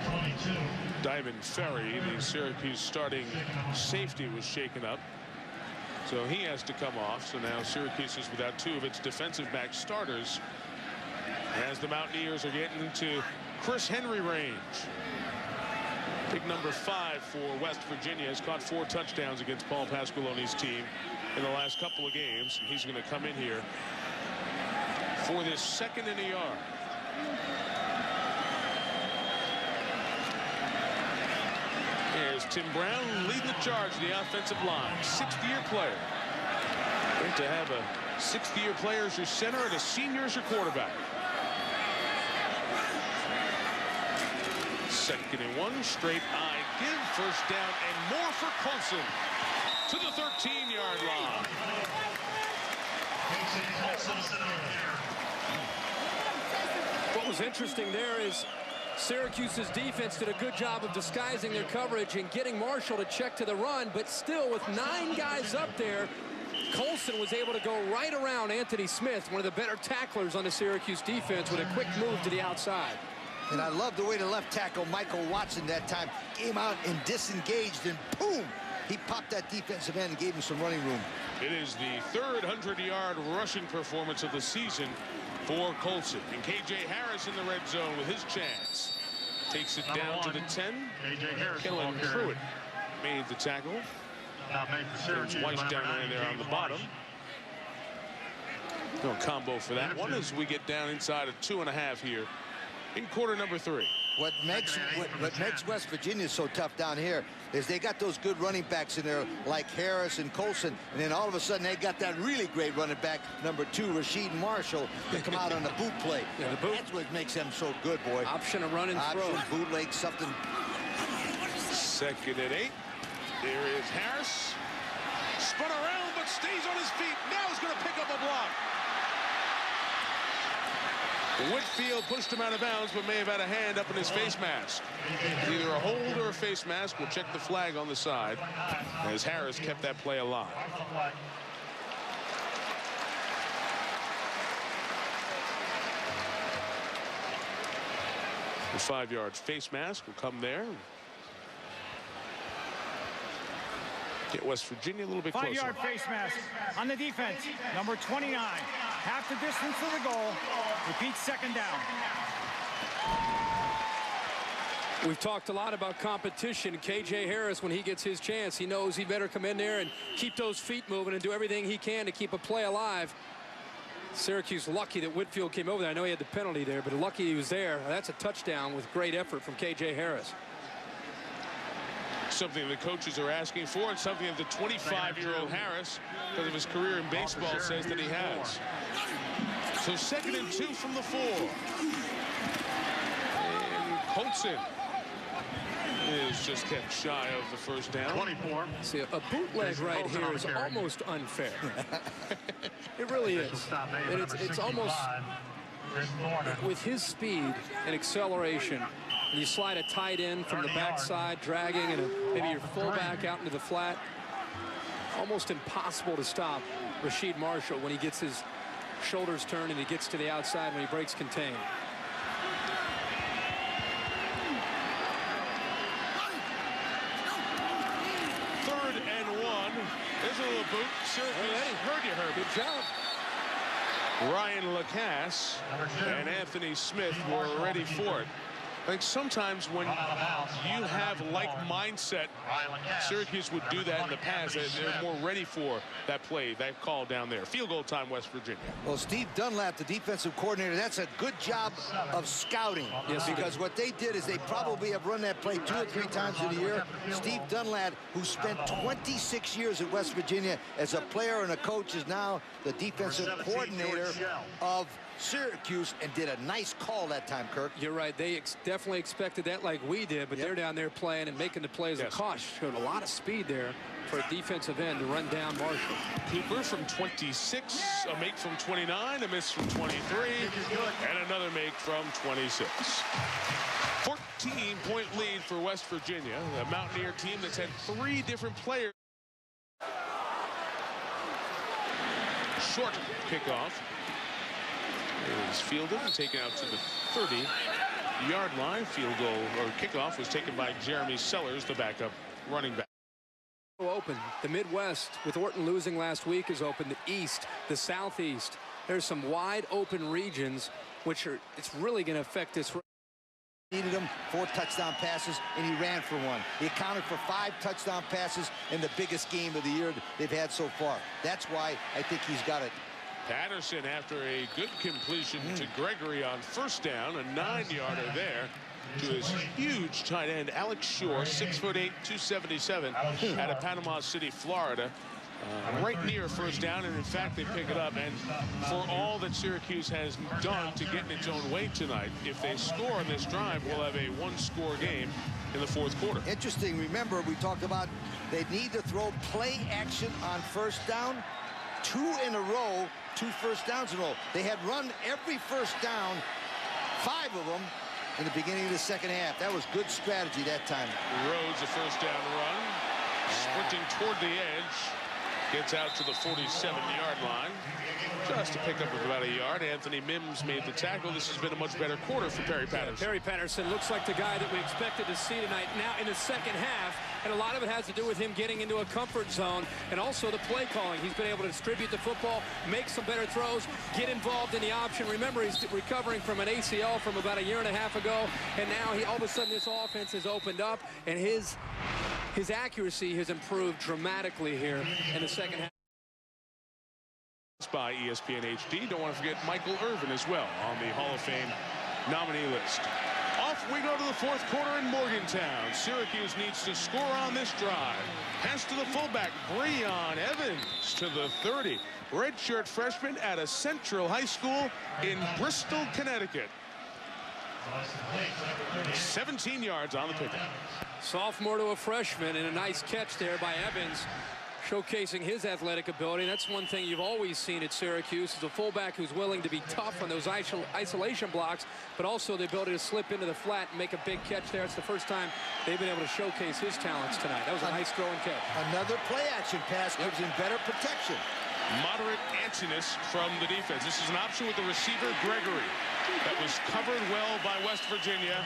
22. Diamond Ferry, the Syracuse starting safety, was shaken up, so he has to come off. So now Syracuse is without 2 of its defensive back starters as the Mountaineers are getting into Chris Henry range. Big number 5 for West Virginia, has caught 4 touchdowns against Paul Pasqualoni's team in the last couple of games, and he's going to come in here for this 2nd and a yard. There's Tim Brown leading the charge of the offensive line. 60-year player. Great to have a 60-year player as your center and a senior as your quarterback. 2nd and 1, straight eye give, first down and more for Colson to the 13-yard line. What was interesting there is Syracuse's defense did a good job of disguising their coverage and getting Marshall to check to the run, but still with 9 guys up there, Colson was able to go right around Anthony Smith, one of the better tacklers on the Syracuse defense, with a quick move to the outside. And I love the way the left tackle, Michael Watson, that time came out and disengaged, and boom, he popped that defensive end and gave him some running room. It is the 3rd 100-yard rushing performance of the season for Colson. And K.J. Harris in the red zone with his chance. Takes it down to the 10. Kellen Pruitt made the tackle. There's Weiss down there on the bottom. No combo for that one as we get down inside of 2.5 here in quarter number 3. What makes West Virginia so tough down here is they got those good running backs in there like Harris and Colson, and then all of a sudden they got that really great running back, number 2, Rasheed Marshall, to come out on the boot play. Yeah, the boot. That's what makes them so good, boy. Option of run and throw. Option, bootleg, something. 2nd and 8. There is Harris. Spun around but stays on his feet. Now he's going to pick up a block. Whitfield pushed him out of bounds, but may have had a hand up in his face mask. Either a hold or a face mask. We'll check the flag on the side as Harris kept that play alive. The 5-yard face mask will come there. Get West Virginia a little bit closer. 5-yard face mask on the defense, number 29. Half the distance to the goal. Repeat, 2nd down. We've talked a lot about competition. K.J. Harris, when he gets his chance, he knows he better come in there and keep those feet moving and do everything he can to keep a play alive. Syracuse lucky that Whitfield came over there. I know he had the penalty there, but lucky he was there. That's a touchdown with great effort from K.J. Harris. something the coaches are asking for, and something that the 25-year-old Harris, because of his career in baseball, says that he has. So 2nd and 2 from the 4. And Colson is just kept shy of the first down. 24. See, a bootleg right here is almost unfair. It really is. And it's almost, with his speed and acceleration, and you slide a tight end from the backside, dragging, and maybe your fullback out into the flat, almost impossible to stop Rasheed Marshall when he gets his shoulders turned and he gets to the outside when he breaks contain. There's a little boot. Syracuse heard you, Herbie. Good job. Ryan Lacasse and Anthony Smith were ready for it. I think sometimes when you have like mindset, Syracuse would do that in the past. They're more ready for that play, that call down there. Field goal time, West Virginia. Well, Steve Dunlap, the defensive coordinator, that's a good job of scouting. Yes, because what they did is they probably have run that play 2 or 3 times in a year. Steve Dunlap, who spent 26 years at West Virginia as a player and a coach, is now the defensive coordinator of Syracuse, and did a nice call that time, Kirk. You're right. They definitely expected that like we did, but they're down there playing and making the plays. Yes. Kosh showed a lot of speed there for a defensive end to run down Marshall. Cooper from 26, a make from 29, a miss from 23, and another make from 26. 14-point lead for West Virginia, the Mountaineer team that's had 3 different players. Short kickoff is fielded and taken out to the 30-yard line. Field goal or kickoff was taken by Jeremy Sellers, the backup running back. Open. The Midwest, with Orton losing last week, is open. The East, the Southeast. There's some wide open regions, which are, it's really going to affect this. Needed him 4 touchdown passes, and he ran for 1. He accounted for 5 touchdown passes in the biggest game of the year they've had so far. That's why I think he's got it. Patterson, after a good completion to Gregory on first down, a 9-yarder there to his huge tight end, Alex Shore, 6'8", 277, out of Panama City, Florida. Right near first down, and in fact they pick it up. And for all that Syracuse has done to get in its own way tonight, if they score on this drive, we'll have a 1-score game in the 4th quarter. Interesting. Remember, we talked about they need to throw play action on first down. 2 in a row, 2 first downs in a row. They had run every first down, 5 of them, in the beginning of the second half. That was good strategy that time. Rhodes, a first down run, sprinting toward the edge, gets out to the 47-yard line, just to pick up about a yard. Anthony Mims made the tackle. This has been a much better quarter for Perry Patterson. Perry Patterson looks like the guy that we expected to see tonight now in the second half, and a lot of it has to do with him getting into a comfort zone and also the play calling. He's been able to distribute the football, make some better throws, get involved in the option. Remember, he's recovering from an ACL from about a year and a half ago, and now all of a sudden this offense has opened up, and his accuracy has improved dramatically here in the second half. By ESPN HD. Don't want to forget Michael Irvin as well on the Hall of Fame nominee list. Off we go to the 4th quarter in Morgantown. Syracuse needs to score on this drive. Pass to the fullback, Breon Evans to the 30. Redshirt freshman at a Central High School in Bristol, Connecticut. 17 yards on the pickup. Sophomore to a freshman, and a nice catch there by Evans, showcasing his athletic ability. That's one thing you've always seen at Syracuse, is a fullback who's willing to be tough on those isolation blocks, but also the ability to slip into the flat and make a big catch there. It's the first time they've been able to showcase his talents tonight. That was a nice throw and catch. Another play action pass gives him better protection. Moderate antsiness from the defense. This is an option with the receiver, Gregory. That was covered well by West Virginia,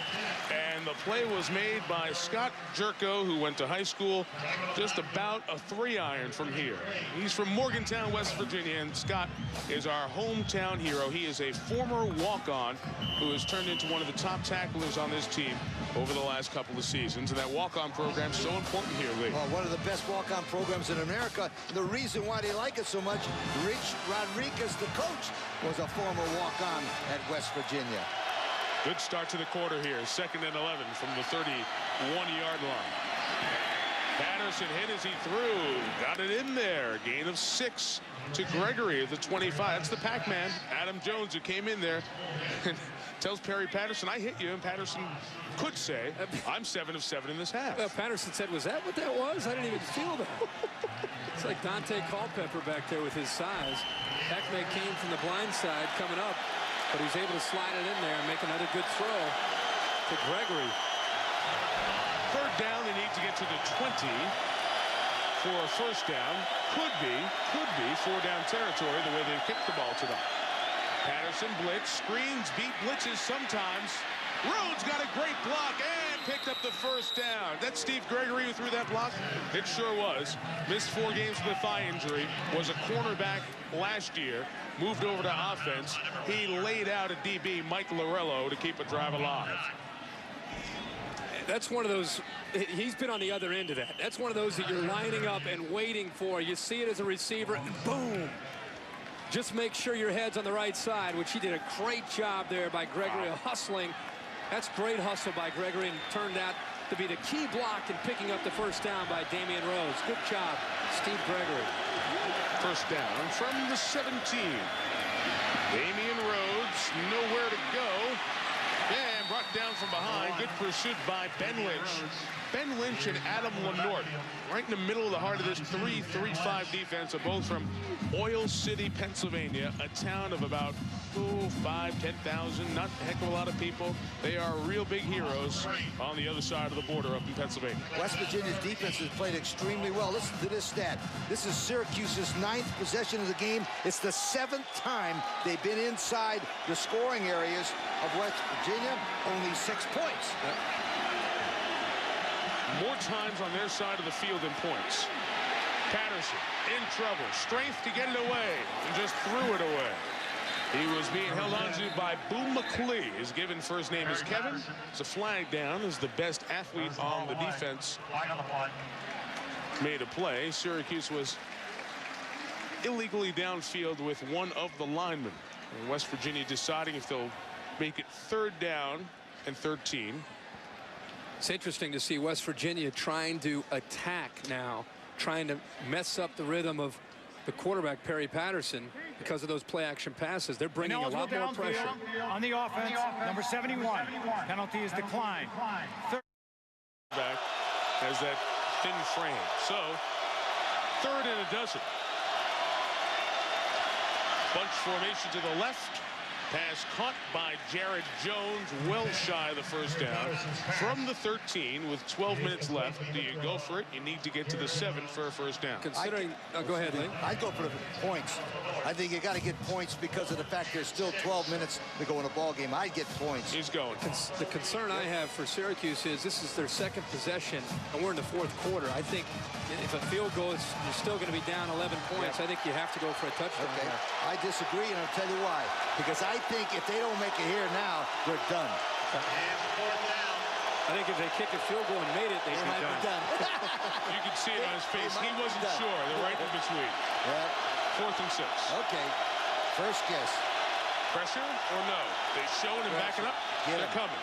and the play was made by Scott Jerko, who went to high school just about a 3-iron from here. He's from Morgantown, West Virginia, and Scott is our hometown hero. He is a former walk-on who has turned into one of the top tacklers on this team over the last couple of seasons, and that walk-on program is so important here, Lee. Well, one of the best walk-on programs in America. The reason why they like it so much, Rich Rodriguez, the coach, was a former walk-on at West Virginia. Good start to the quarter here. 2nd and 11 from the 31-yard line. Patterson hit as he threw. Got it in there. Gain of 6 to Gregory at the 25. That's the Pac-Man, Adam Jones, who came in there and tells Perry Patterson, I hit you. And Patterson could say, I'm 7 of 7 in this half. Patterson said, was that what that was? I didn't even feel that. It's like Dante Culpepper back there with his size. Pac-Man came from the blind side coming up, but he's able to slide it in there and make another good throw to Gregory. Third down, they need to get to the 20 for a first down. Could be 4-down territory the way they kicked the ball tonight. Patterson blitz, screens beat blitzes sometimes. Rhodes got a great block and picked up the first down. That's Steve Gregory who threw that block? It sure was. Missed 4 games with a thigh injury. Was a cornerback last year. Moved over to offense. He laid out a DB, Mike Lorello, to keep a drive alive. That's one of those, he's been on the other end of that. That's one of those that you're lining up and waiting for. You see it as a receiver, and boom. Just make sure your head's on the right side, which he did a great job there by Gregory, hustling. That's great hustle by Gregory, and turned out to be the key block in picking up the first down by Damian Rhodes. Good job, Steve Gregory. First down from the 17. Damian Rhodes, nowhere to go. And brought down from behind. Good pursuit by Ben Lynch. Ben Lynch and Adam Lenort, right in the middle of the heart of this 3-3-5 defense, are both from Oil City, Pennsylvania, a town of about 5,000-10,000, not a heck of a lot of people. They are real big heroes on the other side of the border up in Pennsylvania. West Virginia's defense has played extremely well. Listen to this stat. This is Syracuse's 9th possession of the game. It's the 7th time they've been inside the scoring areas of West Virginia. Only 6 points. Yep. More times on their side of the field than points. Patterson in trouble. Strength to get it away, and just threw it away. He was being held on to by Boone McClee. His given first name is Kevin. It's a flag down as the best athlete on the defense made a play. Syracuse was illegally downfield with one of the linemen. And West Virginia deciding if they'll make it 3rd down and 13. It's interesting to see West Virginia trying to attack now, trying to mess up the rhythm of the quarterback, Perry Patterson, because of those play-action passes. They're bringing a lot more pressure. On the offense, number 71. Penalty is declined. Back has that thin frame. So, 3rd and a dozen. Bunch formation to the left. Pass caught by Jared Jones, well shy of the first down. From the 13 with 12 minutes left, do you go for it? You need to get to the 7 for a first down. Considering, go ahead, Lee. I'd go for the points. I think you got to get points because of the fact there's still 12 minutes to go in a ball game. I'd get points. He's going. The concern I have for Syracuse is this is their 2nd possession, and we're in the 4th quarter. I think if a field goal is, you're still going to be down 11 points. I think you have to go for a touchdown. Okay. I disagree, and I'll tell you why. Because I think if they don't make it here now, they're done. I think if they kick a field goal and made it, they might be done. You can see it on his face. He wasn't sure. They're right in between. Yeah. 4th and 6. Okay. First guess. Pressure or no? They showing and backing up. They're coming.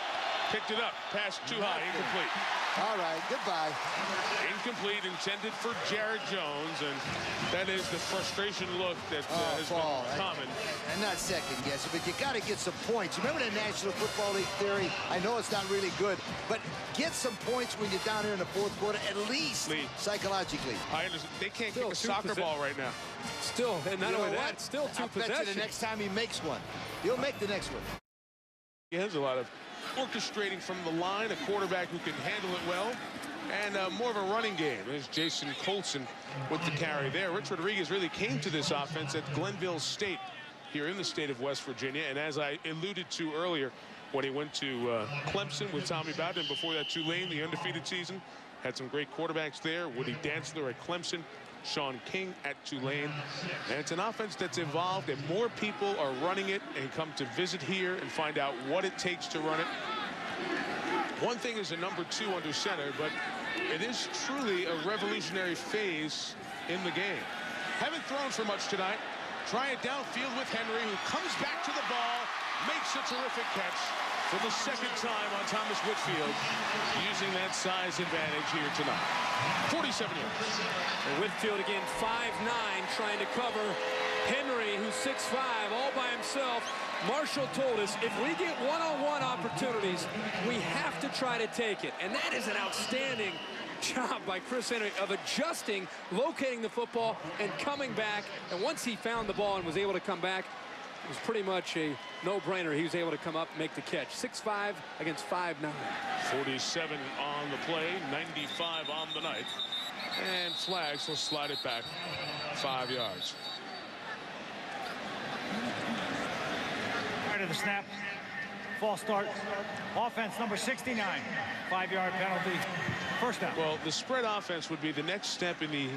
Picked it up. Pass too high. Incomplete. All right. Goodbye. Incomplete, intended for Jared Jones, and that is the frustration look that has been common. I'm not second guessing, but you got to get some points. Remember the National Football League theory? I know it's not really good, but get some points when you're down here in the 4th quarter, at least psychologically. I understand. They can't kick a soccer ball right now. Still, and not only that, still 2 possessions. I bet you the next time he makes one, he'll make the next one. He has a lot of orchestrating from the line, a quarterback who can handle it well, and more of a running game. There's Jason Colson with the carry there. Rich Rodriguez really came to this offense at Glenville State here in the state of West Virginia, and as I alluded to earlier, when he went to Clemson with Tommy Bowden, before that Tulane, the undefeated season, had some great quarterbacks there. Woody Dantzler at Clemson, Sean King at Tulane. And it's an offense that's evolved, and more people are running it and come to visit here and find out what it takes to run it. One thing is a number 2 under center, but it is truly a revolutionary phase in the game. Haven't thrown for much tonight. Try it downfield with Henry, who comes back to the ball makes a terrific catch for the second time on Thomas Whitfield, using that size advantage here tonight. 47 yards. And Whitfield again, 5'9", trying to cover Henry, who's 6'5", all by himself. Marshall told us if we get one-on-one opportunities, we have to try to take it. And that is an outstanding job by Chris Henry of adjusting, locating the football, and coming back. And once he found the ball and was able to come back, it was pretty much a no-brainer. He was able to come up and make the catch. 6'5" against 5'9". 47 on the play, 95 on the night. And flags will slide it back 5 yards. Right to the snap. False start. Offense number 69. 5-yard penalty. First down. Well, the spread offense would be the next step in the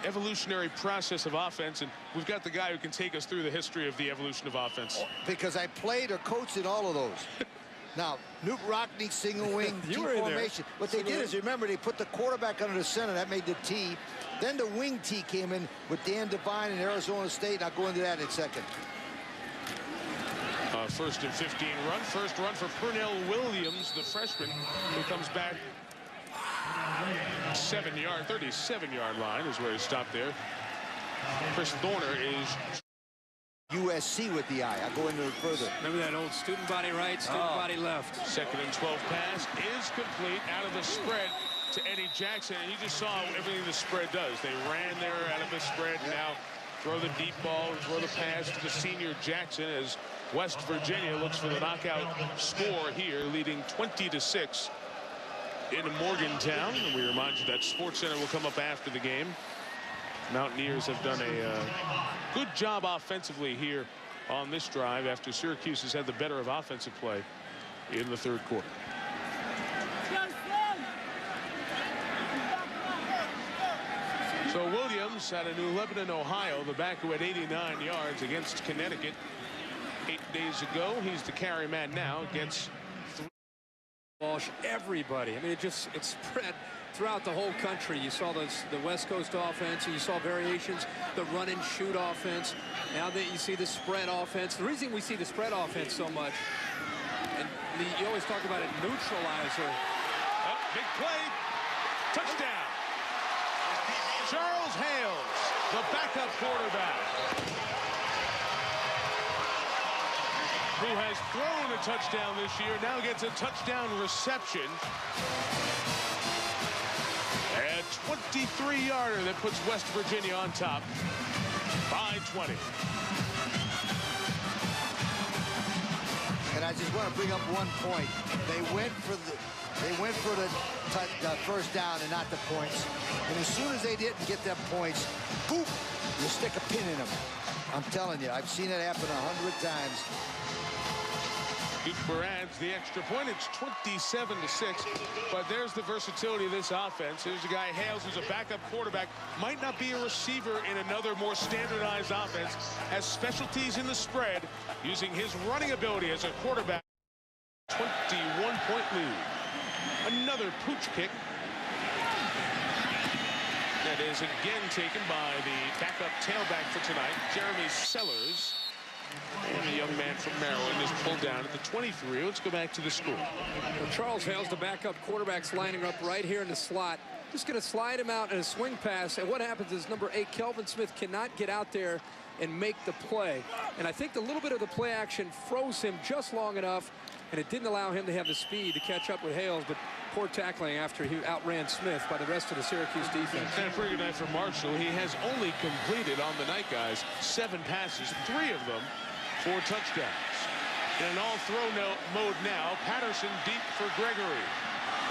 evolutionary process of offense, and we've got the guy who can take us through the history of the evolution of offense. Because I played or coached in all of those. Now, Newt Rockney, single wing, T formation. What they did is, remember, they put the quarterback under the center. That made the T. Then the wing T came in with Dan Devine in Arizona State. I'll go into that in a second. First and 15 run. First run for Pernell Williams, the freshman, who comes back 37-yard line is where he stopped there. Chris Thorner is USC with the eye. I'll go into it further. Remember that old student body right, student body left. Second and 12 pass is complete out of the spread to Eddie Jackson. And you just saw everything the spread does. They ran there out of the spread. Now throw the deep ball and throw the pass to the senior Jackson as West Virginia looks for the knockout score here, leading 20-6 in Morgantown. And we remind you that Sports Center will come up after the game. Mountaineers have done a good job offensively here on this drive after Syracuse has had the better of offensive play in the third quarter. So Williams out of New Lebanon, Ohio, the back who had 89 yards against Connecticut 8 days ago. He's the carry man now against Walsh, everybody. I mean, it spread throughout the whole country. You saw the West Coast offense, and you saw variations, the run and shoot offense. Now that you see the spread offense, the reason we see the spread offense so much, and you always talk about a neutralizer. Oh, big play, touchdown. Charles Hales, the backup quarterback, who has thrown a touchdown this year, now gets a touchdown reception. A 23-yarder that puts West Virginia on top by 20. And I just want to bring up one point. They went for the first down and not the points. And as soon as they didn't get them points, boop, you stick a pin in them. I'm telling you, I've seen it happen 100 times. Cooper adds the extra point. It's 27-6. But there's the versatility of this offense. Here's a guy, Hales, who's a backup quarterback. Might not be a receiver in another more standardized offense. Has specialties in the spread, using his running ability as a quarterback. 21-point lead. Another pooch kick. That is again taken by the backup tailback for tonight, Jeremy Sellers. And the young man from Maryland is pulled down at the 23. Let's go back to the score. Well, Charles Hales, the backup quarterback's lining up right here in the slot. Just going to slide him out in a swing pass. And what happens is number 8, Kelvin Smith, cannot get out there and make the play. And I think a little bit of the play action froze him just long enough, and it didn't allow him to have the speed to catch up with Hales. But poor tackling after he outran Smith by the rest of the Syracuse defense. And a pretty good night for Marshall. He has only completed on the night, guys, 7 passes, 3 of them for touchdowns. In an all-throw mode now, Patterson deep for Gregory.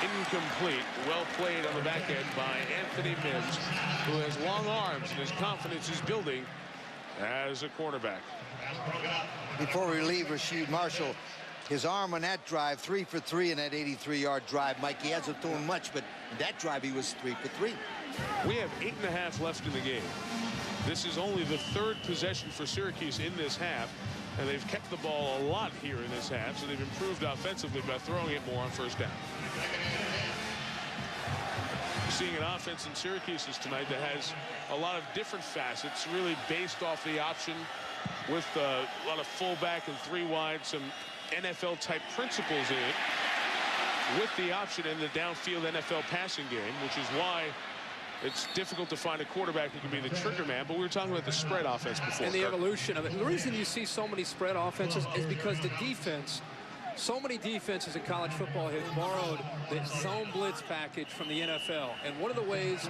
Incomplete. Well played on the back end by Anthony Mims, who has long arms and his confidence is building as a quarterback. Before we leave Rasheed Marshall, his arm on that drive, 3 for 3 in that 83-yard drive. Mike, he hasn't thrown much, but in that drive he was 3 for 3. We have 8.5 left in the game. This is only the 3rd possession for Syracuse in this half, and they've kept the ball a lot here in this half, so they've improved offensively by throwing it more on first down. Seeing an offense in Syracuse's tonight that has a lot of different facets, really based off the option with a lot of fullback and 3 wide, some NFL-type principles in it, with the option in the downfield NFL passing game, which is why it's difficult to find a quarterback who can be the trigger man. But we were talking about the spread offense before. And the evolution of it. And the reason you see so many spread offenses is because the defense, so many defenses in college football have borrowed the zone blitz package from the NFL. And one of the ways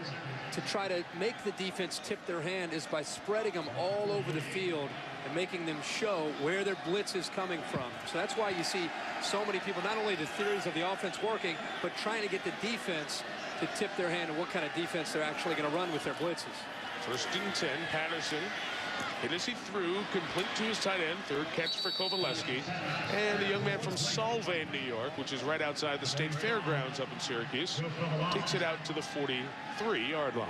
to try to make the defense tip their hand is by spreading them all over the field and making them show where their blitz is coming from. So that's why you see so many people, not only the theories of the offense working, but trying to get the defense to tip their hand and what kind of defense they're actually going to run with their blitzes. 1st and 10, Patterson. Hit as he threw, complete to his tight end. 3rd catch for Kovaleski. And the young man from Solvay, New York, which is right outside the state fairgrounds up in Syracuse, takes it out to the 43-yard line.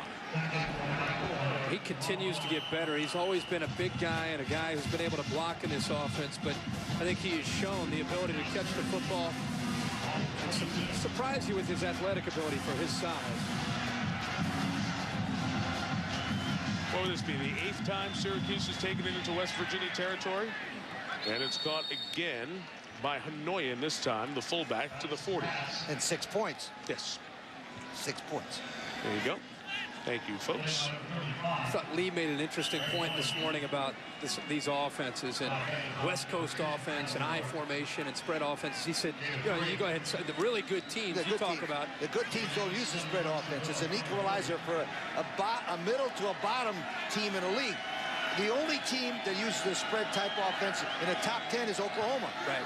He continues to get better. He's always been a big guy and a guy who's been able to block in this offense, but I think he has shown the ability to catch the football and surprise you with his athletic ability for his size. What would this be, the 8th time Syracuse has taken it into West Virginia territory? And it's caught again by Hanoyan this time, the fullback, to the 40. And 6 points. Yes. 6 points. There you go. Thank you, folks. I thought Lee made an interesting point this morning about these offenses and West Coast offense and I formation and spread offenses. He said, you go ahead and say the really good teams you talk about. The good teams don't use the spread offense. It's an equalizer for a middle to a bottom team in a league. The only team that uses the spread type offense in the top 10 is Oklahoma. Right.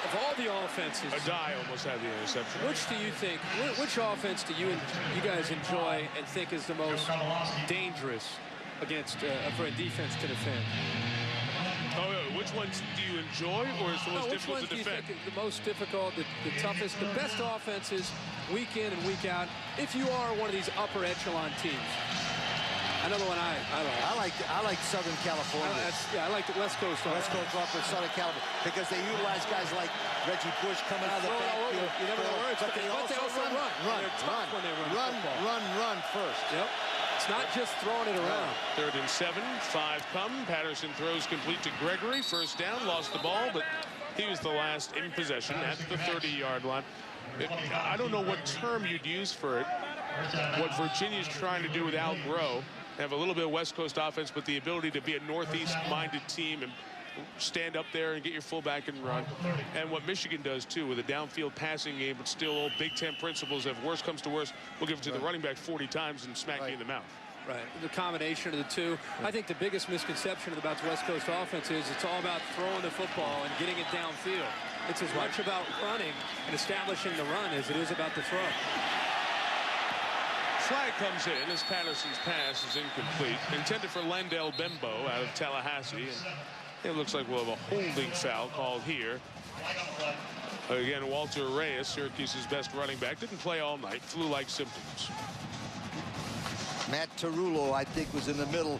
Of all the offenses, Adai almost had the interception. Which do you think? Which offense do you guys enjoy and think is the most dangerous against for a defense to defend? Oh, which ones do you enjoy, or is the most difficult to defend? Which ones do you think is the most difficult, the toughest, the best offenses week in and week out? If you are one of these upper echelon teams. Another one I like. I like Southern California. I like the West Coast offense. West Coast offense, Southern California, because they utilize guys like Reggie Bush coming out of the backfield. You never know where it's but they also run first. Yep. It's not just throwing it around. 3rd and 7, 5 come. Patterson throws complete to Gregory. 1st down, lost the ball, but he was the last in possession at the 30-yard line. I don't know what term you'd use for it. What Virginia's trying to do with Al Groh, have a little bit of West Coast offense, but the ability to be a Northeast-minded team and stand up there and get your fullback and run. And what Michigan does, too, with a downfield passing game, but still old Big Ten principles. If worse comes to worse, we'll give it to the running back 40 times and smack you in the mouth. Right, the combination of the two. I think the biggest misconception about the West Coast offense is it's all about throwing the football and getting it downfield. It's as much about running and establishing the run as it is about the throw. Flag comes in as Patterson's pass is incomplete. Intended for Landell Bembo out of Tallahassee. And it looks like we'll have a holding foul called here. Again, Walter Reyes, Syracuse's best running back, didn't play all night. Flu-like symptoms. Matt Tarullo, I think, was in the middle.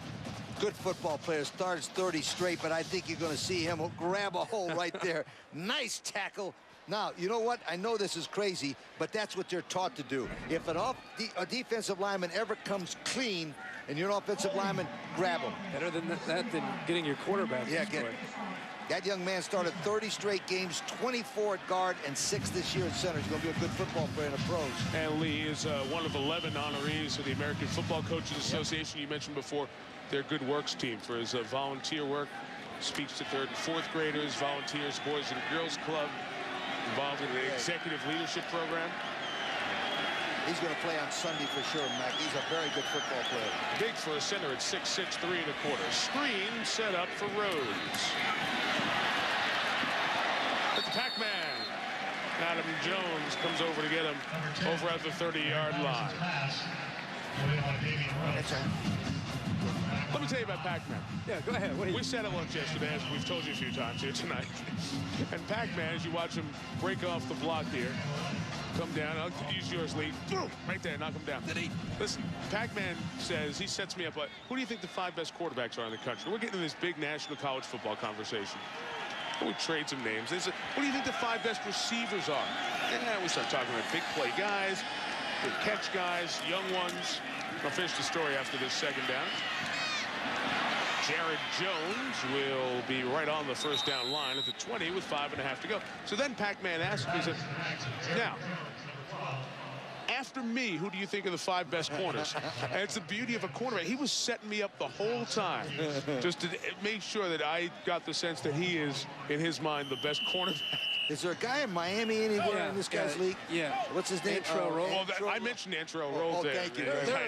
Good football player. Started 30 straight, but I think you're going to see him grab a hole right there. Nice tackle. Now, you know what? I know this is crazy, but that's what they're taught to do. If a defensive lineman ever comes clean and you're an offensive lineman, grab him. Better than that than getting your quarterback. Yeah, that young man started 30 straight games, 24 at guard, and 6 this year at center. He's going to be a good football player in the pros. And Lee is one of 11 honorees of the American Football Coaches Association. You mentioned before their Good Works team for his volunteer work. Speaks to 3rd and 4th graders, volunteers, Boys and Girls Club. Involved in the executive leadership program. He's going to play on Sunday for sure, Mac. He's a very good football player. Big for a center at 6'6", 3¼ Screen set up for Rhodes. It's Pac-Man. Adam Jones comes over to get him over at the 30-yard line. Let me tell you about Pac-Man. Yeah, go ahead. We sat at lunch yesterday, as we've told you a few times here tonight. And Pac-Man, as you watch him break off the block here, come down. I'll use yours, Lee. Boom! Right there, knock him down. Listen, Pac-Man says, he sets me up, who do you think the 5 best quarterbacks are in the country? We're getting in this big national college football conversation. We trade some names. They said, what do you think the 5 best receivers are? And we start talking about big play guys. Good catch guys, young ones. I'll finish the story after this second down. Jared Jones will be right on the first down line at the 20 with 5.5 to go. So then Pac-Man asked me, he said, now, after me, who do you think are the 5 best corners? And it's the beauty of a cornerback. He was setting me up the whole time just to make sure that I got the sense that he is, in his mind, the best cornerback. Is there a guy in Miami anywhere in this guy's league? Yeah. What's his name? Antrell Roll. Well, I mentioned Antrell Roll there. Thank you.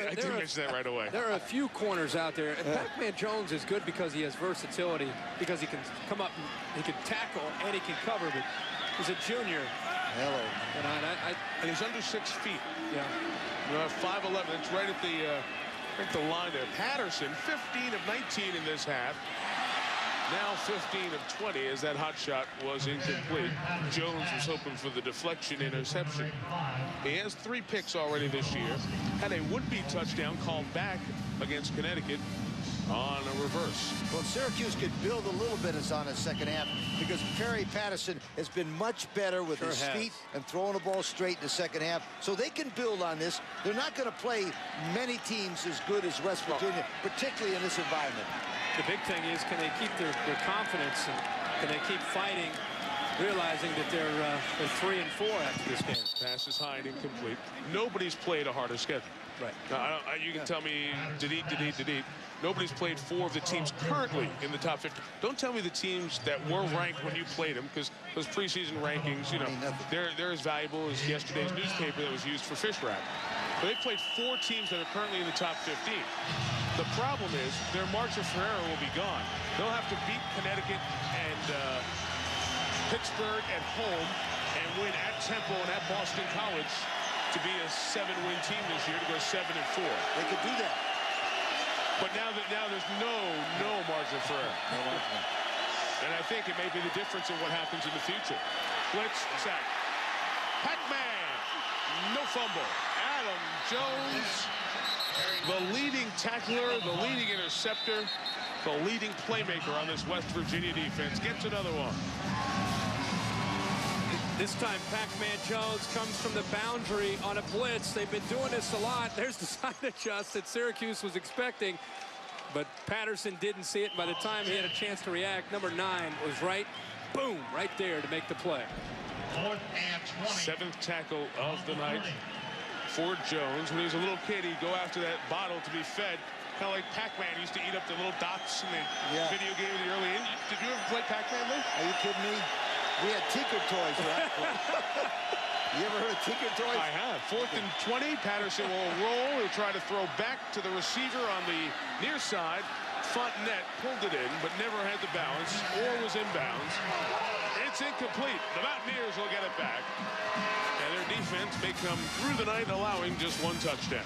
I did mention that right away. There are a few corners out there. And Pac-Man Jones is good because he has versatility, because he can come up and he can tackle and he can cover. But he's a junior. Hello. And he's under 6 feet. Yeah. 5'11". It's right at the line there. Patterson, 15 of 19 in this half. Now 15 of 20 as that hot shot was incomplete. Jones was hoping for the deflection interception. He has 3 picks already this year. Had a would-be touchdown called back against Connecticut on a reverse. Well, Syracuse could build a little bit on the second half because Perry Patterson has been much better with his feet and throwing the ball straight in the second half. So they can build on this. They're not going to play many teams as good as West Virginia, particularly in this environment. The big thing is, can they keep their confidence and can they keep fighting, realizing that they're 3 and 4 after this game. Pass is high and incomplete. Nobody's played a harder schedule. Right. Now, you can tell me, delete. Nobody's played 4 of the teams currently in the top 50. Don't tell me the teams that were ranked when you played them, because those preseason rankings, you know, they're as valuable as yesterday's newspaper that was used for fish wrap. But they played 4 teams that are currently in the top 15. The problem is their march of Ferrera will be gone. They'll have to beat Connecticut and Pittsburgh at home and win at Temple and at Boston College to be a 7-win team this year, to go 7 and 4. They could do that. But now there's no margin for error. And I think it may be the difference in what happens in the future. Blitz, sack. Pac-Man, no fumble. Adam Jones, the leading tackler, the leading interceptor, the leading playmaker on this West Virginia defense, gets another one. This time, Pac-Man Jones comes from the boundary on a blitz. They've been doing this a lot. There's the side adjust that Syracuse was expecting, but Patterson didn't see it. By the time he had a chance to react, number 9 was right, boom, right there to make the play. 7th tackle of the night for Jones. When he was a little kid, he'd go after that bottle to be fed. Kind of like Pac-Man used to eat up the little dots in the video game in the early innings. Did you ever play Pac-Man, Lee? Are you kidding me? We had Tinker Toys, right? You ever heard of Tinker Toys? I have. 4th and 20. Patterson will roll. He'll try to throw back to the receiver on the near side. Fontenette pulled it in, but never had the balance or was inbounds. It's incomplete. The Mountaineers will get it back. And their defense may come through the night, allowing just 1 touchdown.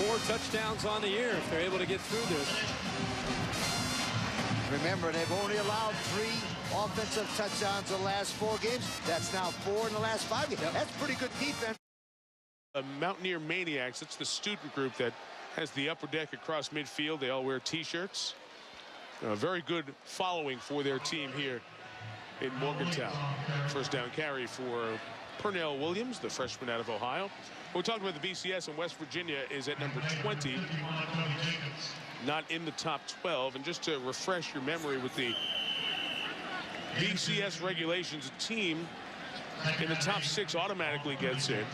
4 touchdowns on the year if they're able to get through this. Remember, they've only allowed 3 offensive touchdowns in the last 4 games. That's now 4 in the last 5 games. That's pretty good defense. Mountaineer Maniacs, it's the student group that has the upper deck across midfield. They all wear T-shirts. A very good following for their team here in Morgantown. First down carry for Pernell Williams, the freshman out of Ohio. We're talking about the BCS, and West Virginia is at number 20. Not in the top 12. And just to refresh your memory with the BCS regulations, a team in the top 6 automatically gets in.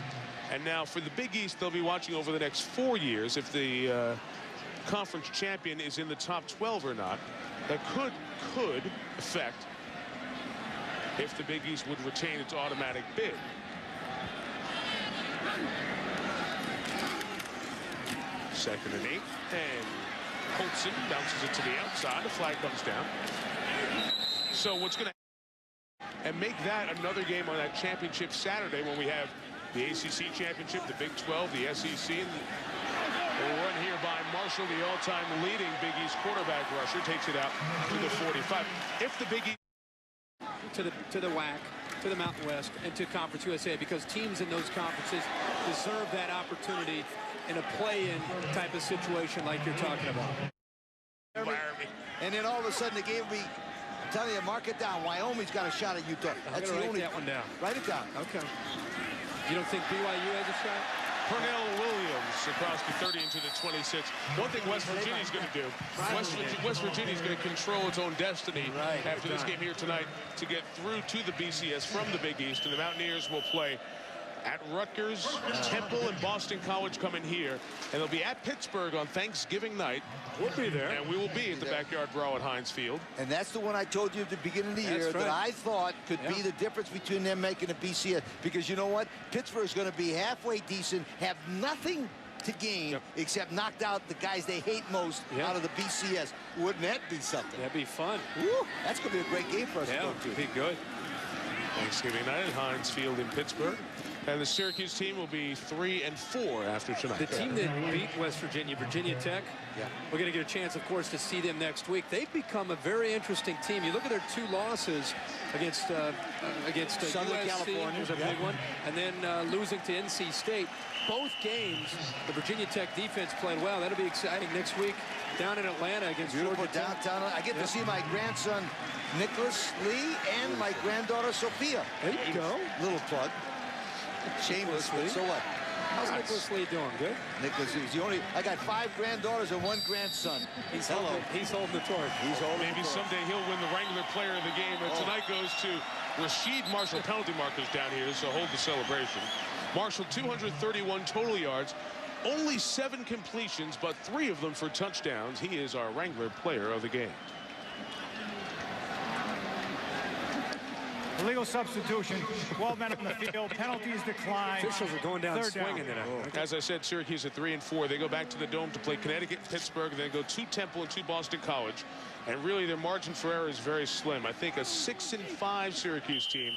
And now for the Big East, they'll be watching over the next 4 years if the conference champion is in the top 12 or not. That could affect if the Big East would retain its automatic bid. Second and 8, and Holtzen bounces it to the outside. The flag comes down. So what's going to and make that another game on that championship Saturday when we have the ACC championship, the Big 12, the SEC, and the run here by Marshall, the all-time leading Big East quarterback rusher, takes it out to the 45. If the Big East to the WAC, to the Mountain West, and to Conference USA, because teams in those conferences deserve that opportunity in a play-in type of situation like you're talking about. And then all of a sudden the game will be, I'm telling you, mark it down. Wyoming's got a shot at Utah. That's the only that one down. Write it down. Okay. You don't think BYU has a shot? Pernell Williams across the 30 into the 26. One thing West Virginia's going to do, West Virginia's going to control its own destiny after this game here tonight to get through to the BCS from the Big East, and the Mountaineers will play at Rutgers, Temple, and Boston College coming here, and they'll be at Pittsburgh on Thanksgiving night. We'll be there. And we will be at the Backyard Brawl at Heinz Field. And that's the one I told you at the beginning of the year that I thought could be the difference between them making a BCS. Because you know what? Pittsburgh's going to be halfway decent, have nothing to gain except knocked out the guys they hate most out of the BCS. Wouldn't that be something? That'd be fun. Woo, that's going to be a great game for us to go to. It'd be good. Thanksgiving night at Heinz Field in Pittsburgh. And the Syracuse team will be 3-4 after tonight. The team that beat West Virginia, Virginia Tech, we're going to get a chance, of course, to see them next week. They've become a very interesting team. You look at their 2 losses against Southern USC, California, was a big one, and then losing to NC State. Both games, the Virginia Tech defense played well. That'll be exciting next week down in Atlanta against Beautiful Georgia Tech. downtown. I get to see my grandson, Nicholas Lee, and my granddaughter, Sophia. There you go. Little plug. Shameless, but so what? How's Nicholas Lee doing? Good? Nicholas Lee's the only. I got 5 granddaughters and 1 grandson. He's holding the torch. He's holding Maybe the torch. someday he'll win the Wrangler Player of the Game. And tonight goes to Rasheed Marshall. Penalty markers down here, so hold the celebration. Marshall, 231 total yards, only 7 completions, but 3 of them for touchdowns. He is our Wrangler Player of the Game. Illegal substitution. 12 men on the field. Penalties decline. Officials are going down Third swinging down. tonight. As I said, Syracuse at 3-4. They go back to the Dome to play Connecticut, Pittsburgh, then go to Temple and to Boston College. And really, their margin for error is very slim. I think a 6-5 Syracuse team.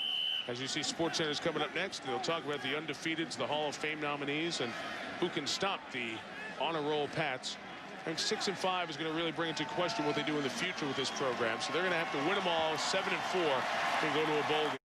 As you see, SportsCenter's coming up next. They'll talk about the undefeateds, the Hall of Fame nominees, and who can stop the honor roll Pats. I think 6-5 is going to really bring into question what they do in the future with this program. So they're going to have to win them all 7-4 and go to a bowl game.